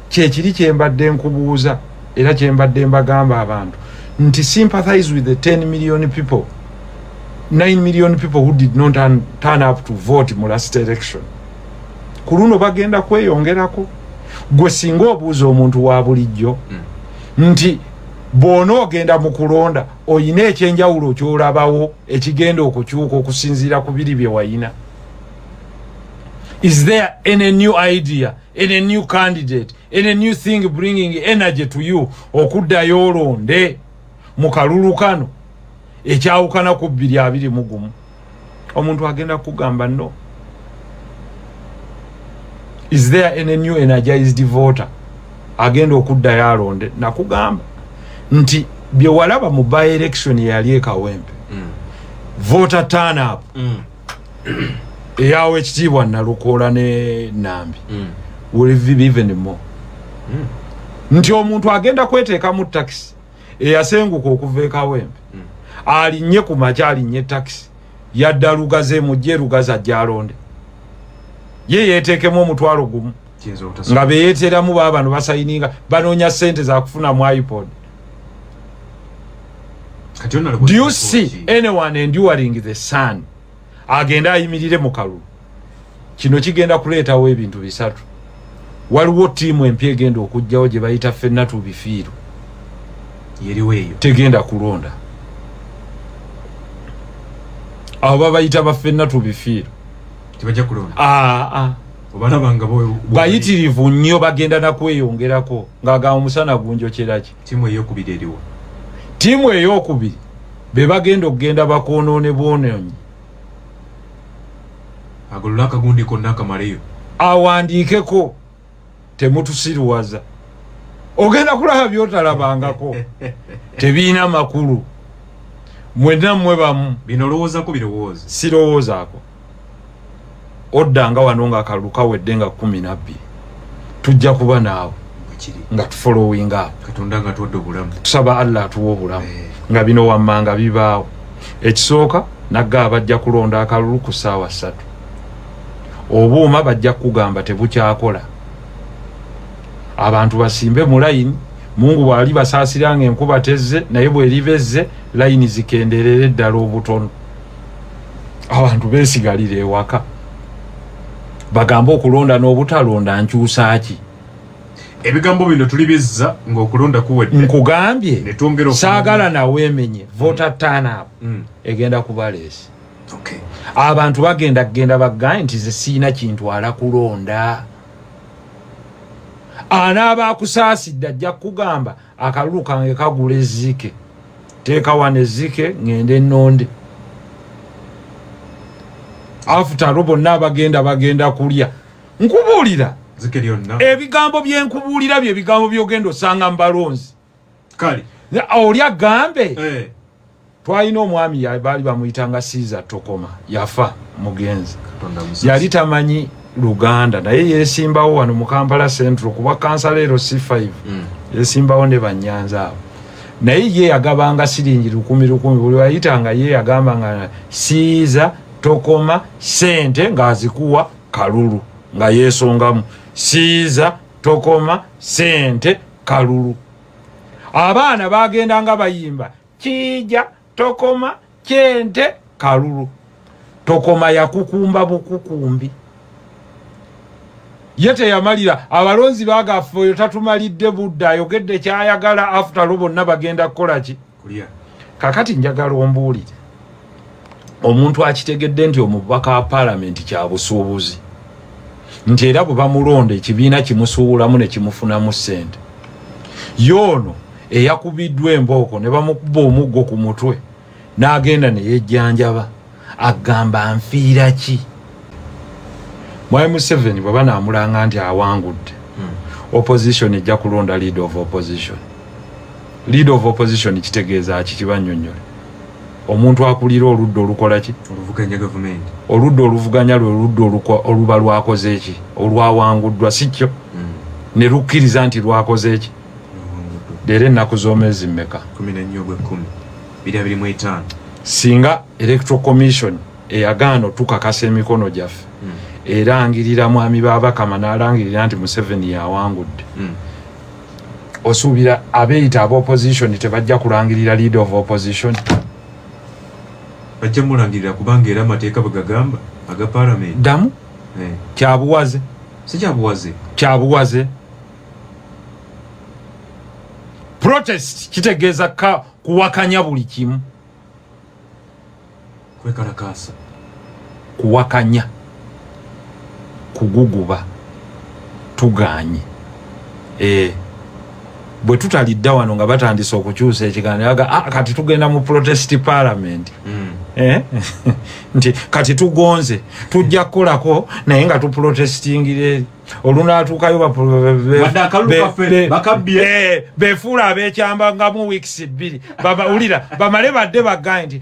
kyekiri kyembadde nkubuuza era kyembadde mbagamba abantu nti sympathize with the 10 million people, 9 million people who did not turn up to vote mu last election. Kuluno bagenda kweyongerako. Gwe singa obuuza omuntu wa bulijjo nti bono ogenda mu kulonda oyina ekyenjawulo kyolabawo ekigenda okukyuka okusinziira ku biri bye wayina. Is there any new idea, any new candidate, any new thing bringing energy to you okuddayo olonde mu kalulu kano ekyawukana ku 221? Omuntu agenda kugamba no. Is there any new energized voter agenda okuddayo alonde? Nakugamba nti bye walaba mu by election yali ekawempe. Voter turn up. Eyawe ekitiibwa Nalukoola ne Nambi. Will be even more. Nti omuntu agenda kweteeka mu taxi eyasenguka okuva ekawempe alinnye ku makya alinnye taxi yadda Lugaze mujje Lugaze ajja alonde. Ye yeteekemu omutwalo gumu nga beyeeteramu baabano basayininga banoonya ssente za kufuna mu iPod. Do you see anyone enduring the sun agenda ayimirire mu kalulu? Kino kigenda kuleetawo ebintu bisatu. Waliwo tiimu empya egenda okujjawo gye bayita ffenna tubifiiru. Yeriweeyo tegenda kulonda. Abo babayita baffenna tubifiiru tibajja kulonda. Obalabanga bayitirivu nnyo bagenda nakweyongerako ng'agamba omusana gunjokyeraki. Tiimu ey'okubiri be bagenda okugenda bakoonoone bwonoonyi. Agolola akagundi konna akamaleyo awandiikeko temutusiruwaza. Ogenda kulaba byotalabangako tebiina makulu. Mwenna mmwe bamu bino lowoozako birowooza. Sirowoozaako. Oddanga wano nga akalulu kawedde nga 12 tujja kuba naawe nga tufollowing up. Katonda nga tuwadde obulamu. Tusaba Allah atuwa obulamu nga bino wammanga bibaawo. Ekisooka nagga bajja kulonda akalulu ku ssaawa 3. Obuuma bajja kugamba tebukyakola. Abantu basimbe mu layini. Mungu bwali basaasiranga enkuba tezze naye bw'eribezze layini zikenderere ddala obutono. Abantu beesigalire ewaka bagamba okulonda n'obutalonda nkyusa ki? Ebigambo bino tulibizza ng'okulonda kuwedde. Nkugambye saagala nawe emenye voter turn up egenda kuba leesi. Okay. Abantu bagenda baggaye nti ze siina kintwala kulonda. Anaaba akusaasidde ajja kugamba akalulu kange kagula ezzike. Teeka wano ezzike ngende nnonde. After bonna bagenda kulya. Nkubuulira zike lyonna ebigambo bye nkubuulira bye bigambo byogenda osanga mbalonzi. Kale oli agambe twalina omwami baali bamuyitanga Caesar Tokoma yafa mugenzi. Yali tamanyi Luganda naye yeesimbawo wano mu Kampala Central kuba kansaleero C5 yeesimbawo ne Banyanza abo. Naye ye yagabanga siringi 10,000 buli wayitanga ye yagamba nga Caesar Tokoma sente ng'azikuwa kalulu nga yeesongamu. Caesar Tokoma sente kalulu. Abaana bagendanga bayimba Kijja Tokoma kyente kalulu. Tokoma yakukumba bukukumbi. yete yamalira abalonzi bagaffe oyo tatumalidde budde ayogedde kyayagala after all bonna bagenda kukola ki kakati njagala ombuulire omuntu akitegedde nti omubaka wa parliament kya busuubuzi nti era bwe bamulonda ekibiina kimusuubulamu ne kimufunamu ssente yoono eyakubiddwa embooko ne bamukuba omuggo ku mutwe n'agenda ne yejjanjaba agamba nfiira ki Mwai Museveni baba naamulanga nti awangudde opposition ejja kulonda leader of opposition. Leader of opposition kitegeeza kibanyonyole omuntu akulira oludda olukola ki oluvuganya government oludda oluvuganya lwe oluba lwakoze eki olwawanguddwa sikyo ne lukkiriza nti lwakoze eki leero ennaku z'omwezi mmeka 14/10/2025 singa electoral commission eyagaano tukakasa emikono gyaffe erangirira mwami Babakama n'alangirira nti Museveni yawangudde osuubira abeeyita ab'opposition tebajja kulangirira leader of opposition bajja mulangirira kubanga era amateeka bagagamba aga parliament damu kyabuwaze si kyabuwaze kyabuwaze protest kitegeeza kuwakanya buli kimu kwekalakaasa kuwakanya kuguguba tuganye bwe tutalidda wano nga batandise okukyusa ekiganiro kati tugenda mu protest parliament nti kati tugonze tujja kukolako naye nga tuprotestingire olunaatuukayo befuula abeekyamba nga mu weeks 2 babawulira bamale badde baggaye nti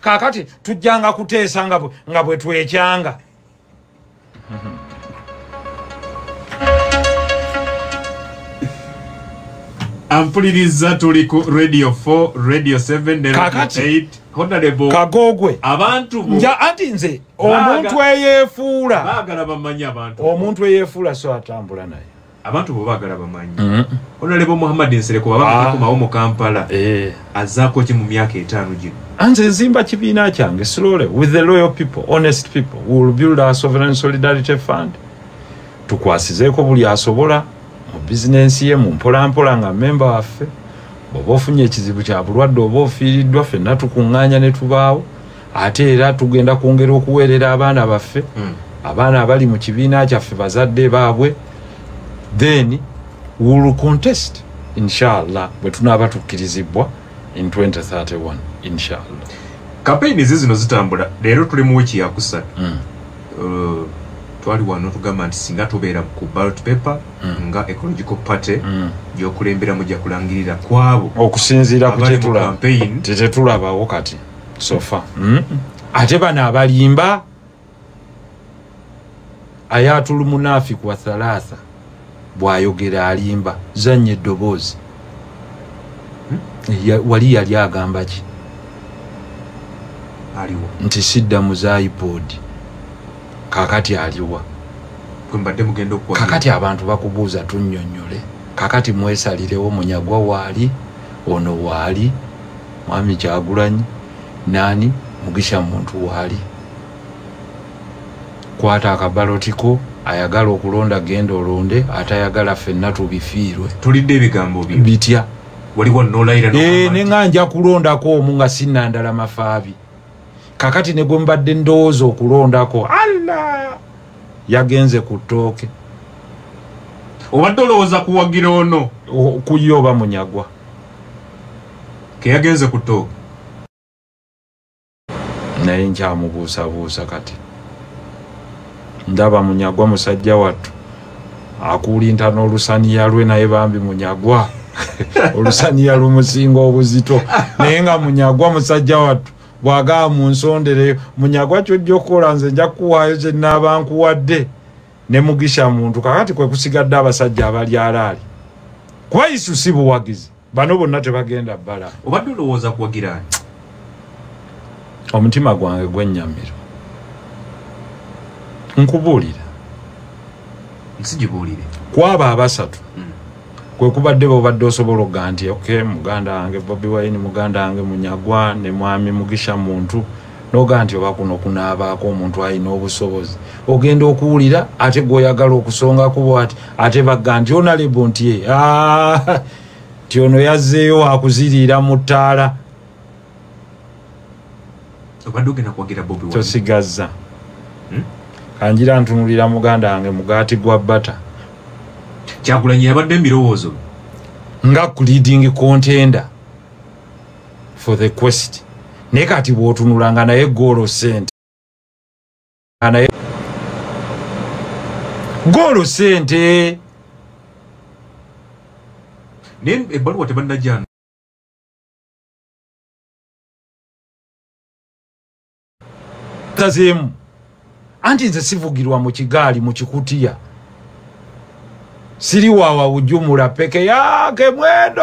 kakati tujjanga kuteesa nga bwe twekyanga ampuliriza tuli ku radio 4 radio 7 8 honorable Kagogwe abantu nja ati nze omuntu eyefuula baagala bamanyi abantu omuntu eyefuula so atambula naye abantu bo baagala bamanyi honorable Muhammad Nsereko baba kumawo mu Kampala azaako ki mu myaka 5 gino anze nzimba kibiina kyange slowly with the loyal people honest people we will build our sovereign solidarity fund tukwasizeeko buli asobola mu business ye mu mpolampola nga member waffe bw'oba ofunye ekizibu kya bulwadde oba ofiiriddwa ffenna tukuŋŋaanya ne tubaawo ate era tugenda kwongera okuweerera abaana baffe abaana abali mu kibiina kyaffe bazadde baabwe then we will contest inshallah bwe tunaaba tukkirizibwa in 2031 inshallah campaign zino zitambula leero tuli mu wiki yakusatu twali wano tugamba nti singa tubeera ku ballot paper nga ecological party gyokulembera mujja kulangirira kwabo okusinziira ku tetulabawo kati sofa ate bano abalimba ayatul munafiku wa thalatha bwayogera alimba zanye eddoboozi wali yali agamba ki aliwo nti sidda mu iPod kakati aliwa kwembadde mugendo kwa kakati abantu bakubuuza tunnyonnyole kakati mwesalirewo Munyagwa waali ono waali Mwami Kyagulanyi nani Mugisha muntu waali kwata akabalotiko ayagala okulonda genda olonde atayagala ffenna tubifiirwe tulidde ebigambo bitya waliwo nolayira nenganja kulondako omu nga sinnandala mafaabi kakati ne gwe mbadde ndowooza okulondako Allah yagenze ku ttooke obadde olowooza kuwagira ono kuyo oba Munyagwa ke yagenze ku ttooke naye nkyamubuusabuusa kati ndaba Munyagwa musajja wattu akulinta n'olusaniya lwe naye bambi Munyagwa olusaniya lumusinga obuzito naye nga Munyagwa musajja wattu bwagaa mu nsondereyo Munyagwa kyojja okukola nze nja kuwaayo kye nnaaba nkuwadde ne Mugisha muntu kakati kwe kusigadde abasajja abali alaali kuba Isu si buwagizi bano bonna tebagenda bbala obadde olowooza kuwagira ani omutima gwange gwennyamiro nkubuulira nsigibuulire kwaba abasatu kwe kubadde bobadde osobola okuga nti okay muganda wange Bobi Wine muganda wange Munyagwa ne Mwami Mugisha muntu noga nti oba kuno kunaabako omuntu alina obusobozi ogenda okuwulira ate gweoyagala okusonga kubo ate bagga nti onalebo nti ti ono yazzeeyo wakuziriira mu ttaala tosigazza kanjira ntunulira muganda wange mugaati gwa bata Kyagulanyi yabadde mbirowoozo nga leading contender for the quest naye kati bw'otunulanga naye goolo sente goolo sente naye ebbaluwa tebannajjana tazeemu anti nze sivugirwa mu kigaali mu kikutiya siri wawa ujumula peke yake mwendo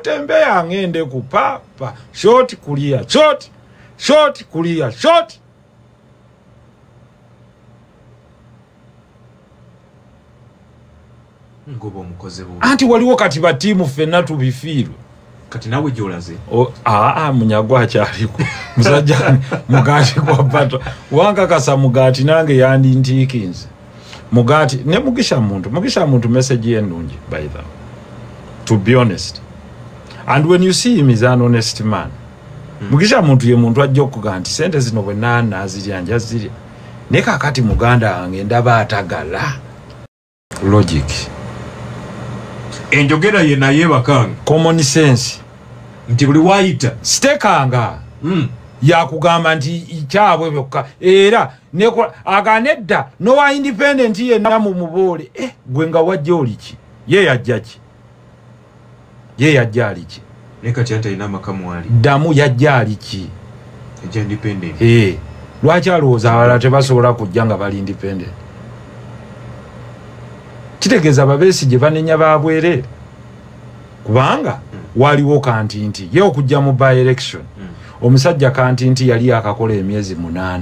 tembea ngende kupapa short kulia short kulia short ngobo mukoze bu anti waliwo kati ba timu fenna tubifiirwe kati nawe jolaze munyagwa kyaliko musajja mugati kwa bato wanga kasa mugati nange yandi ntikinze mugati ne mugisha muntu message yenungi by the to be honest and when you see him is an honest man mugisha muntu ye muntu ajja okuga nti sente zino bwe nana zirya zirya ne kakati muganda wange ndaba atagala logic enjogera ye naye bakanga common sense nti buli waayita stekanga yakugamba nti ikyabwe byokka era aganedda nowa independent ye namu muboole gwe nga wajja oliki ye yajja aliki ne kati ate ina makamu ali damu yajja aliki ejja independent lwaki alowooza abalala tebasobola kujja nga bali independent kitegeeza Babesigye banenya babwere kubanga waliwo kantinti ye okujja mu by election omusajja kantinti yali akakola emyezi 8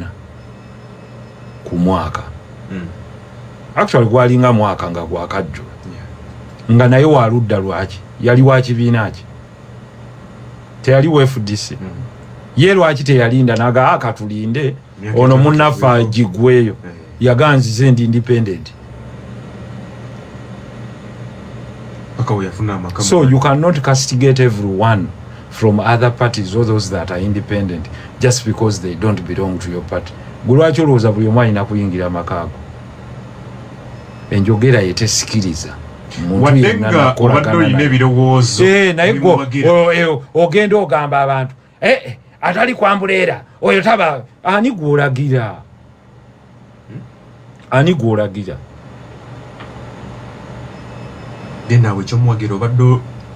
ku mwaka actually gwalinga mwaka nga gwakajjo nga naye waludda lwaki yali wa kibiina ki teyali wa FDC ye lwaki teyalinda naga akatulinde ono munnafa jigweyo yaganzize ndi independent. So you cannot castigate everyone from other parties or those that are independent just because they don't belong to your party. Gulwacho loza buli omu alina kuyingira makaago. Enjogera yetesikiriza. Wadenga obadde oyina ebirowoozo. Naye ogenda ogamba abantu atali kwambuleera oyo taba ani gwolagira. Ani gwolagira.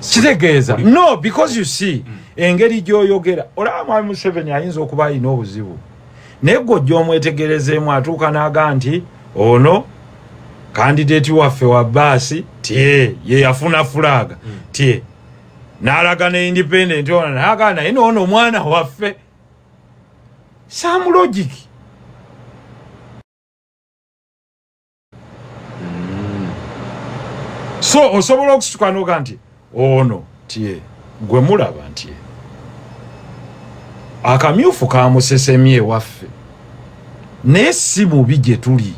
Kitegeeza no because you see engeri gy'oyogera olaba Mwami Museveni ayinza okuba alina obuzibu naye gwe gy'omwetegerezeemu atuuka n'aga nti ono kandidate waffe wa baasi ye yafuna fulaga n'alaga ne independent ono n'aga naye n'ono omwana waffe some logic. So osobola okusituka n'oga nti ono gwe mulaba nti akamyufu kamusesemye waffe naye si mubi gye tuli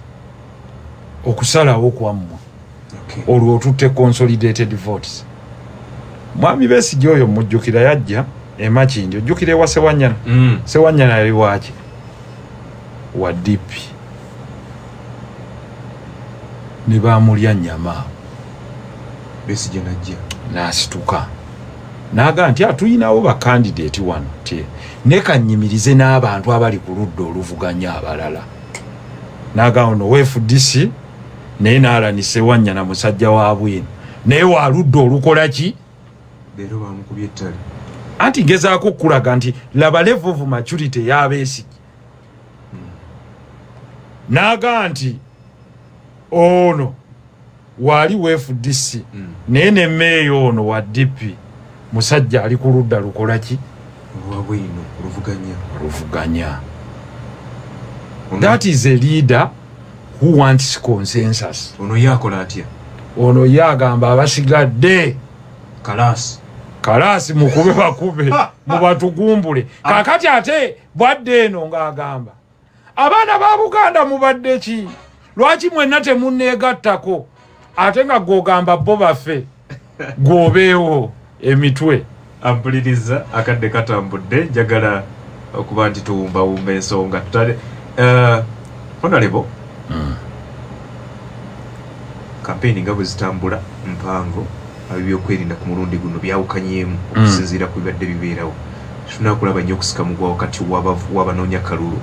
okusalawo kwammwe olwo otutte consolidated votes. Mwami Besigye oyo mujjukira yajja emakindi ojjukira ewa Sewanyana. Sewanyana yali waki wa DP ne baamulya nnyama. Besigye najja n'asituka n'aga nti atuyinawo ba candidate wano ne kannyimirize n'abantu abali ku ludda oluvuganya abalala n'aga ono FDC naye n'alanise Wanyana musajja wa bwino naye wa ludda olukola ki leero bamukubye ettale anti ngezaako okulaga nti laba level of maturity ya Besigye n'aga nti ono wali wa FDC naye ne meeyo ono wa DP musajja ali ku ludda lukola ki wabwino oluvuganya. That is a leader who wants consensus. Ono yakola atya? Ono yagamba abasigadde kalasi mukube bakube mubatugumbule kakati ate bwadde eno ng'agamba abaana ba Buganda mubadde ki lwaki mwenna temunneegattako ate nga gwogamba bo baffe gwobeewo emitwe ampuliriza akadde katambudde njagala okuba nti tuwumbawumba ensonga tutale honorable kampeni nga bwe zitambula mpango ebyokwerinda ku mulundi guno byawukanyeemu okusinziira ku bibadde bibeerawo tunakulaba nnyo okusikamugwa wakati w'abanoonya kalulu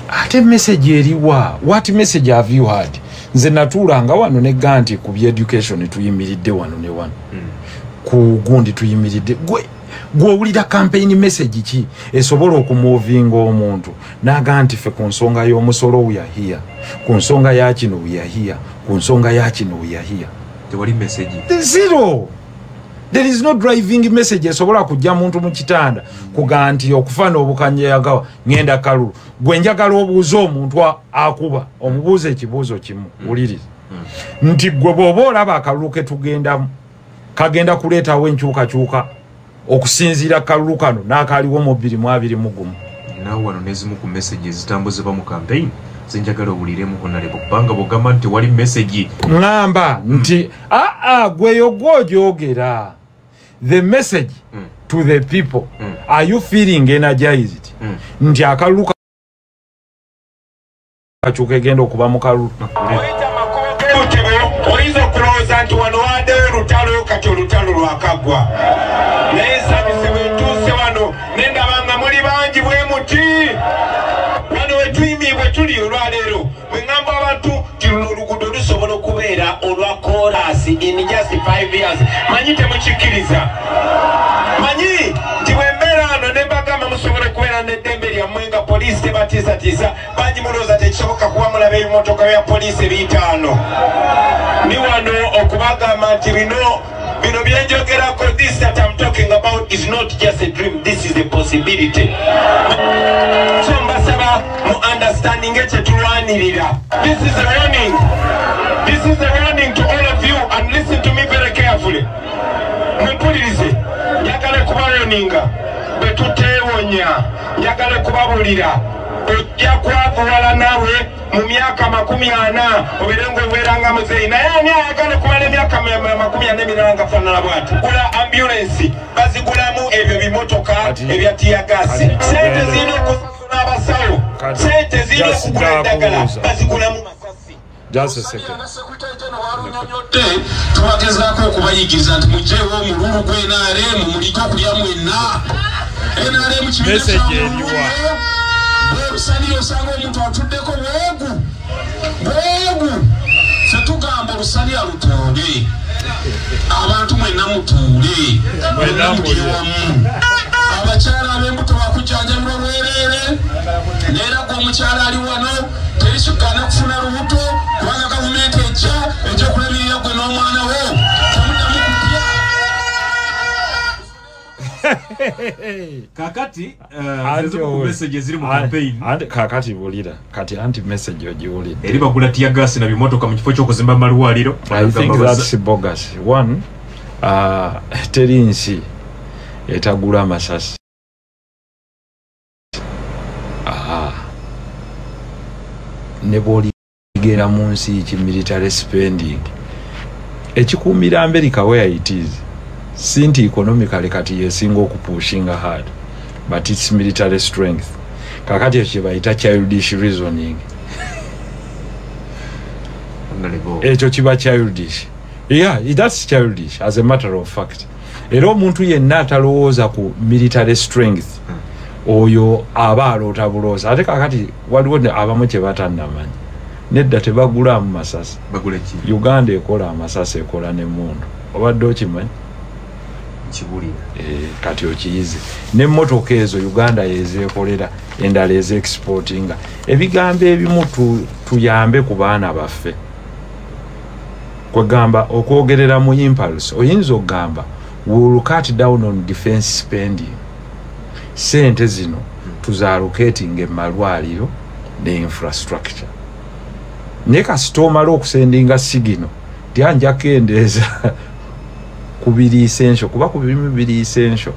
ate message eriwa what message have you had nze natuulanga wano ne ganti ku byeducation tuyimiridde wano ne wano ku gundi tuyimiridde gw'owulira campaign message ki esobola okumuvinga omuntu naga nti ffe ku nsonga y'omusolo uyahia ku nsonga ya kino uyahia ku nsonga ya kino uyahia tewali message zero. There is no driving message esobola kujja muntu mu kitanda kuga nti okufana obukanyaagawa ngenda kalulu gwe njagala obuuza omuntu akuba omubuuza ekibuuzo kimu wuliriza nti gwe bw'oba olaba akalulu ke tugendamu kagenda kuleetawo enkyukakyuka okusinziira kalulu kano n'akaaliwo mu 2021 naawe wano n'ezimu ku message ezitambuzibwa mu campaign zinjagala obuliremu honorable kubanga bw'ogamba nti wali message ngamba nti gweyo gw'ogyogera the message to the people are you feeling energized nti akalulu kakyuka egenda okuba mu kalulu oyinza okulowooza nti wano waddeyo olutalo kati olutalo lwakaggwa naye nsanyuse bwentuuse wano nendabanga muli bangi bwe muti wano wetuyimibwe tuli olwaleero bwe ŋŋamba abantu ti luno oluguudo lusobola okubeera olwa korasi in just 5 years manyi temukikkiriza manyi nti bwe mbeera ano ne mbagamba musobola okubeera n'eddembe lyammwe nga poliisi tebatiisatiisa bangi mulowooza tekisoboka kuba mulaba ebimotoka bya poliisi ebiyitaano ni wano okubagamba nti bino byenjogerako this that I'm talking about is not just a dream, this is a possibility. So mbasaba mu understanding ekyetuwanirira. This is a warning. This is a warning to all of you and listen to me very carefully. Mwempulirize njagala kubayoninga bwe tuteewonya njagala kubabulira ojja kwavuwala nawe mu myaka 40 oberengo obeeranga muzeeyi naye ani ayagala kumala emyaka 40 emiranga faanana bwati gula ambulensi bazigulamu ebyo bimotoka ebya tiyagasi sente zirina okusasula abasawo sente zirina okugula eddagala bazigulamu masasi tubagezaako okubayigiriza nti mugyewo omululu gwe NRM muliko okulya mwenna NRM kibiina Olusaniyo osanga omuntu atuddeko bwegu fetugamba olusaniya lutonde abantu mwenna mutuule wamu abakyala ab'embuto bakujjanjabirwa bwereere neera gwe omukyala ali wano terisukana kufuna lubuto kubanga gavumenti ejja ekyokulabirira gwe n'omwana wo temuddamu kutya kakati message ziri mu campaign kakati bulira kati anti message ojiwulira eri bagula tiya gas na bimotoka mu kifo ky'okuzimba malwaliro I think that's bogus. One terinsi etagula masasi ne boligera mu nsi ki military spending ekikuumira America where it is sinti economically kati yesinga okupushinga hard but it's military strength kakati ekyo bayita childish reasoning ekyo kiba childish that's childish as a matter of fact era omuntu yenna atalowooza ku military strength oyo aba aloota bulooza ate kakati waliwo abamu kye batannamanyi nedda tebagulamu masasi Uganda ekola amasasi ekola n'emmundu obadde okimanyi kati okiyize n'emmotoka ezo Uganda yezeekolera endala ezeexportinga ebigambo ebimu tuyambe ku baana baffe kwegamba okwogerera mu impulse oyinza okugamba will cut down on defense spending sente zino tuzaalocating emalwaliro ne infrastructure ne kasita omala okusendinga sigino tyanjakendeeza kubiri essential kuba kubirimu biri essential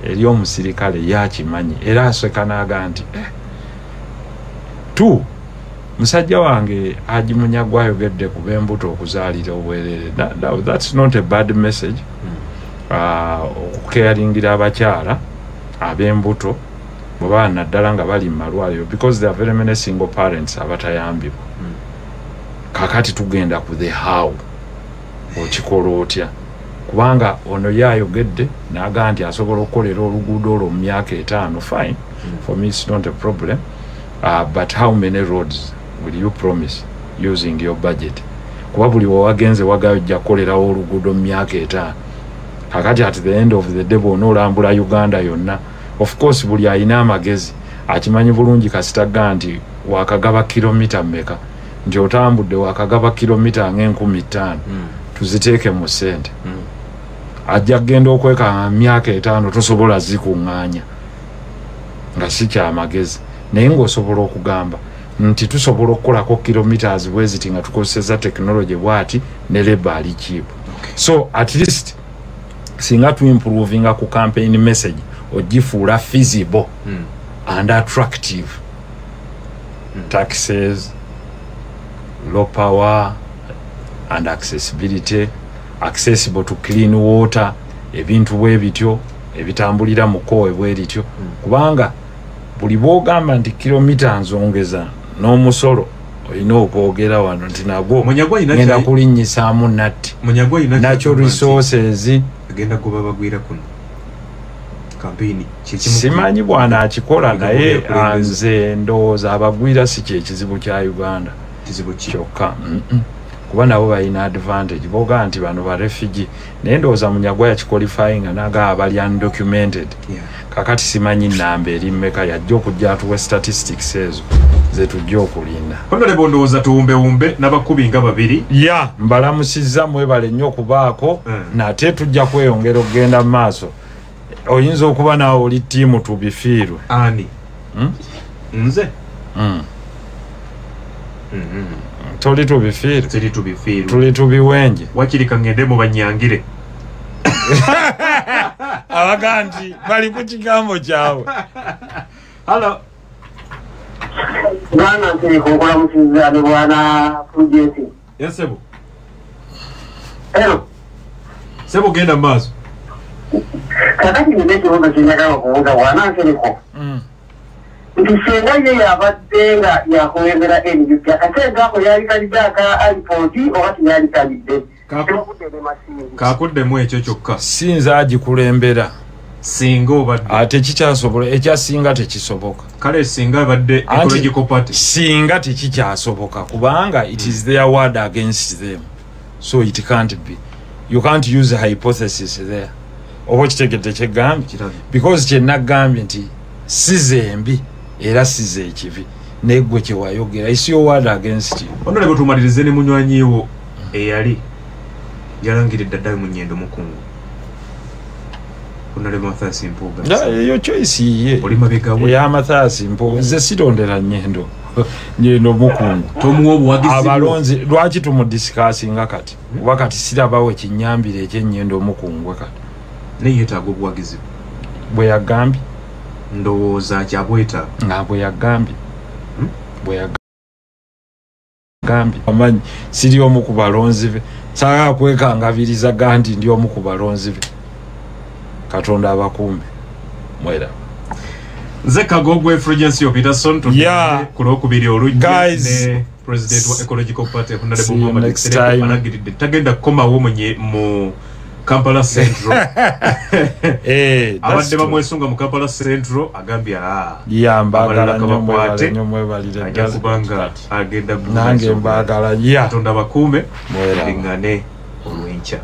eri omusirikale yakimanyi era aseka n'aganti tu musajja wange Haji Munyagwa ayogedde ku b'embuto okuzaalira obwerere. That's not a bad message. Okukeyaringira abakyala ab'embuto bwe naddala nga bali mu malwaliro because there are very many single parents abatayambibwa. Kakati tugenda ku the how okikola otya kubanga ono yayogedde n'aga nti asobola okukolera oluguudo olwo mu myaka 5 fine. For me it's not a problem. But how many roads will you promise using your budget? Kuba buli wagenze wagajja kolera oluguudo mu myaka 5 kakati at the end of the day bonolambula Uganda yonna. Of course buli ayina amagezi akimanyi bulungi kasita ganti wakagaba kilomita mmeka nti otambudde wakagaba kilomita nga 15 tuziteeke mu sente ajja genda okweka myaka 5 tosobola zikuŋŋaanya nga si kya magezi naye ng'osobola okugamba nti tusobola okukolako kilometers bweziti nga tukozeseza technology bwati ne labor ali cheap. So at least singa tu improving ku campaign message ogifuula feasible and attractive. Taxes, low power and accessibility, accessible to clean water, ebintu bwe bityo ebitambulira mu koowe bwe lityo kubanga buli bwogamba nti kilomita nzongeza n'omusolo olina okwogera wano nti nagwo ngenda kulinnyisaamu natti natural resources agenda kuba bagwira kuno kampeni simanyi bwana akikola naye nze ndowooza abagwira si kyekizibu kya Uganda kyokka kuba nabo balina advantage boga nti bano ba refugee naye ndowooza Munyagwa yakiqualifying naga abali undocumented. Kakati simanyi namba eri mmeka yajja okujja atuwe statistics ezo ze tujja okulinda. Honorable ndowooza tuwumbe n'abakubi nga babiri mbalamusizza mwebale nnyo okubaako nate tujja kweyongera okugenda mu maaso. Oyinza okuba naawe oli ttiimu tubifiirwe ani nze toli tubifiirwe tuli tubiwenje wakirika ngende mu banyangire abaganti bali ku kigambo kyabwe. Hello bwana ntekokola musizani bwana project. Yes sebo. Hello sebo genda maaso kakati nibeki wonga kinyaga kuwuga bwana ntereko ntisenga ye yabadde nga yakwebera NUP akaseega ako yali kalidaka alipoti owati yali kalidde kakuddemu ekyo kyokka sinza agikulembera singa obadde ate kikyasobola ekyasinga tekisoboka kale singa abadde ecological party singa tekikyasoboka kubanga it is their word against them, so it can't be. You can't use a hypothesis there oba kitegedde kyegambye because kyenagambye nti sizembi era size ekibi negwe kyewayogera is your word against you. Honorable tumalirize ne munywanyiwo eyali yalangiridde ddala mu Nnyendo Mukungu Honorable Mathias Mpuuga. Eyo choice ye oli mabegawe ya Mathias Mpuuga nze sirondera Nnyendo Mukungu tomuwa obuwagizi abalonzi lwaki tumudiscussinga kati kuba kati sirabawo ekinyambire ekyennyendo Mukungu kati naye yeetaaga obuwagizi bwe yagambye ndowooza kyabwetaaga nga bwe yagambye amanyi siri omu ku balonzi be saga kwekangabiriza gandi ndi omu ku balonzi be Katonda abakumbe mwera nze Kagogwe Fulgence Peterson kulwokubiri olujja ne president wa Ecological Party Honorable Muhammad Sereka anagiridde tagenda kukomawo mu Kampala Central. Abadde bamwesunga mu Kampala Central agambye mbagala nnyo mwebalire ddala kubanga agenda nange mbagala Katonda bakuume ngane olw'enkya.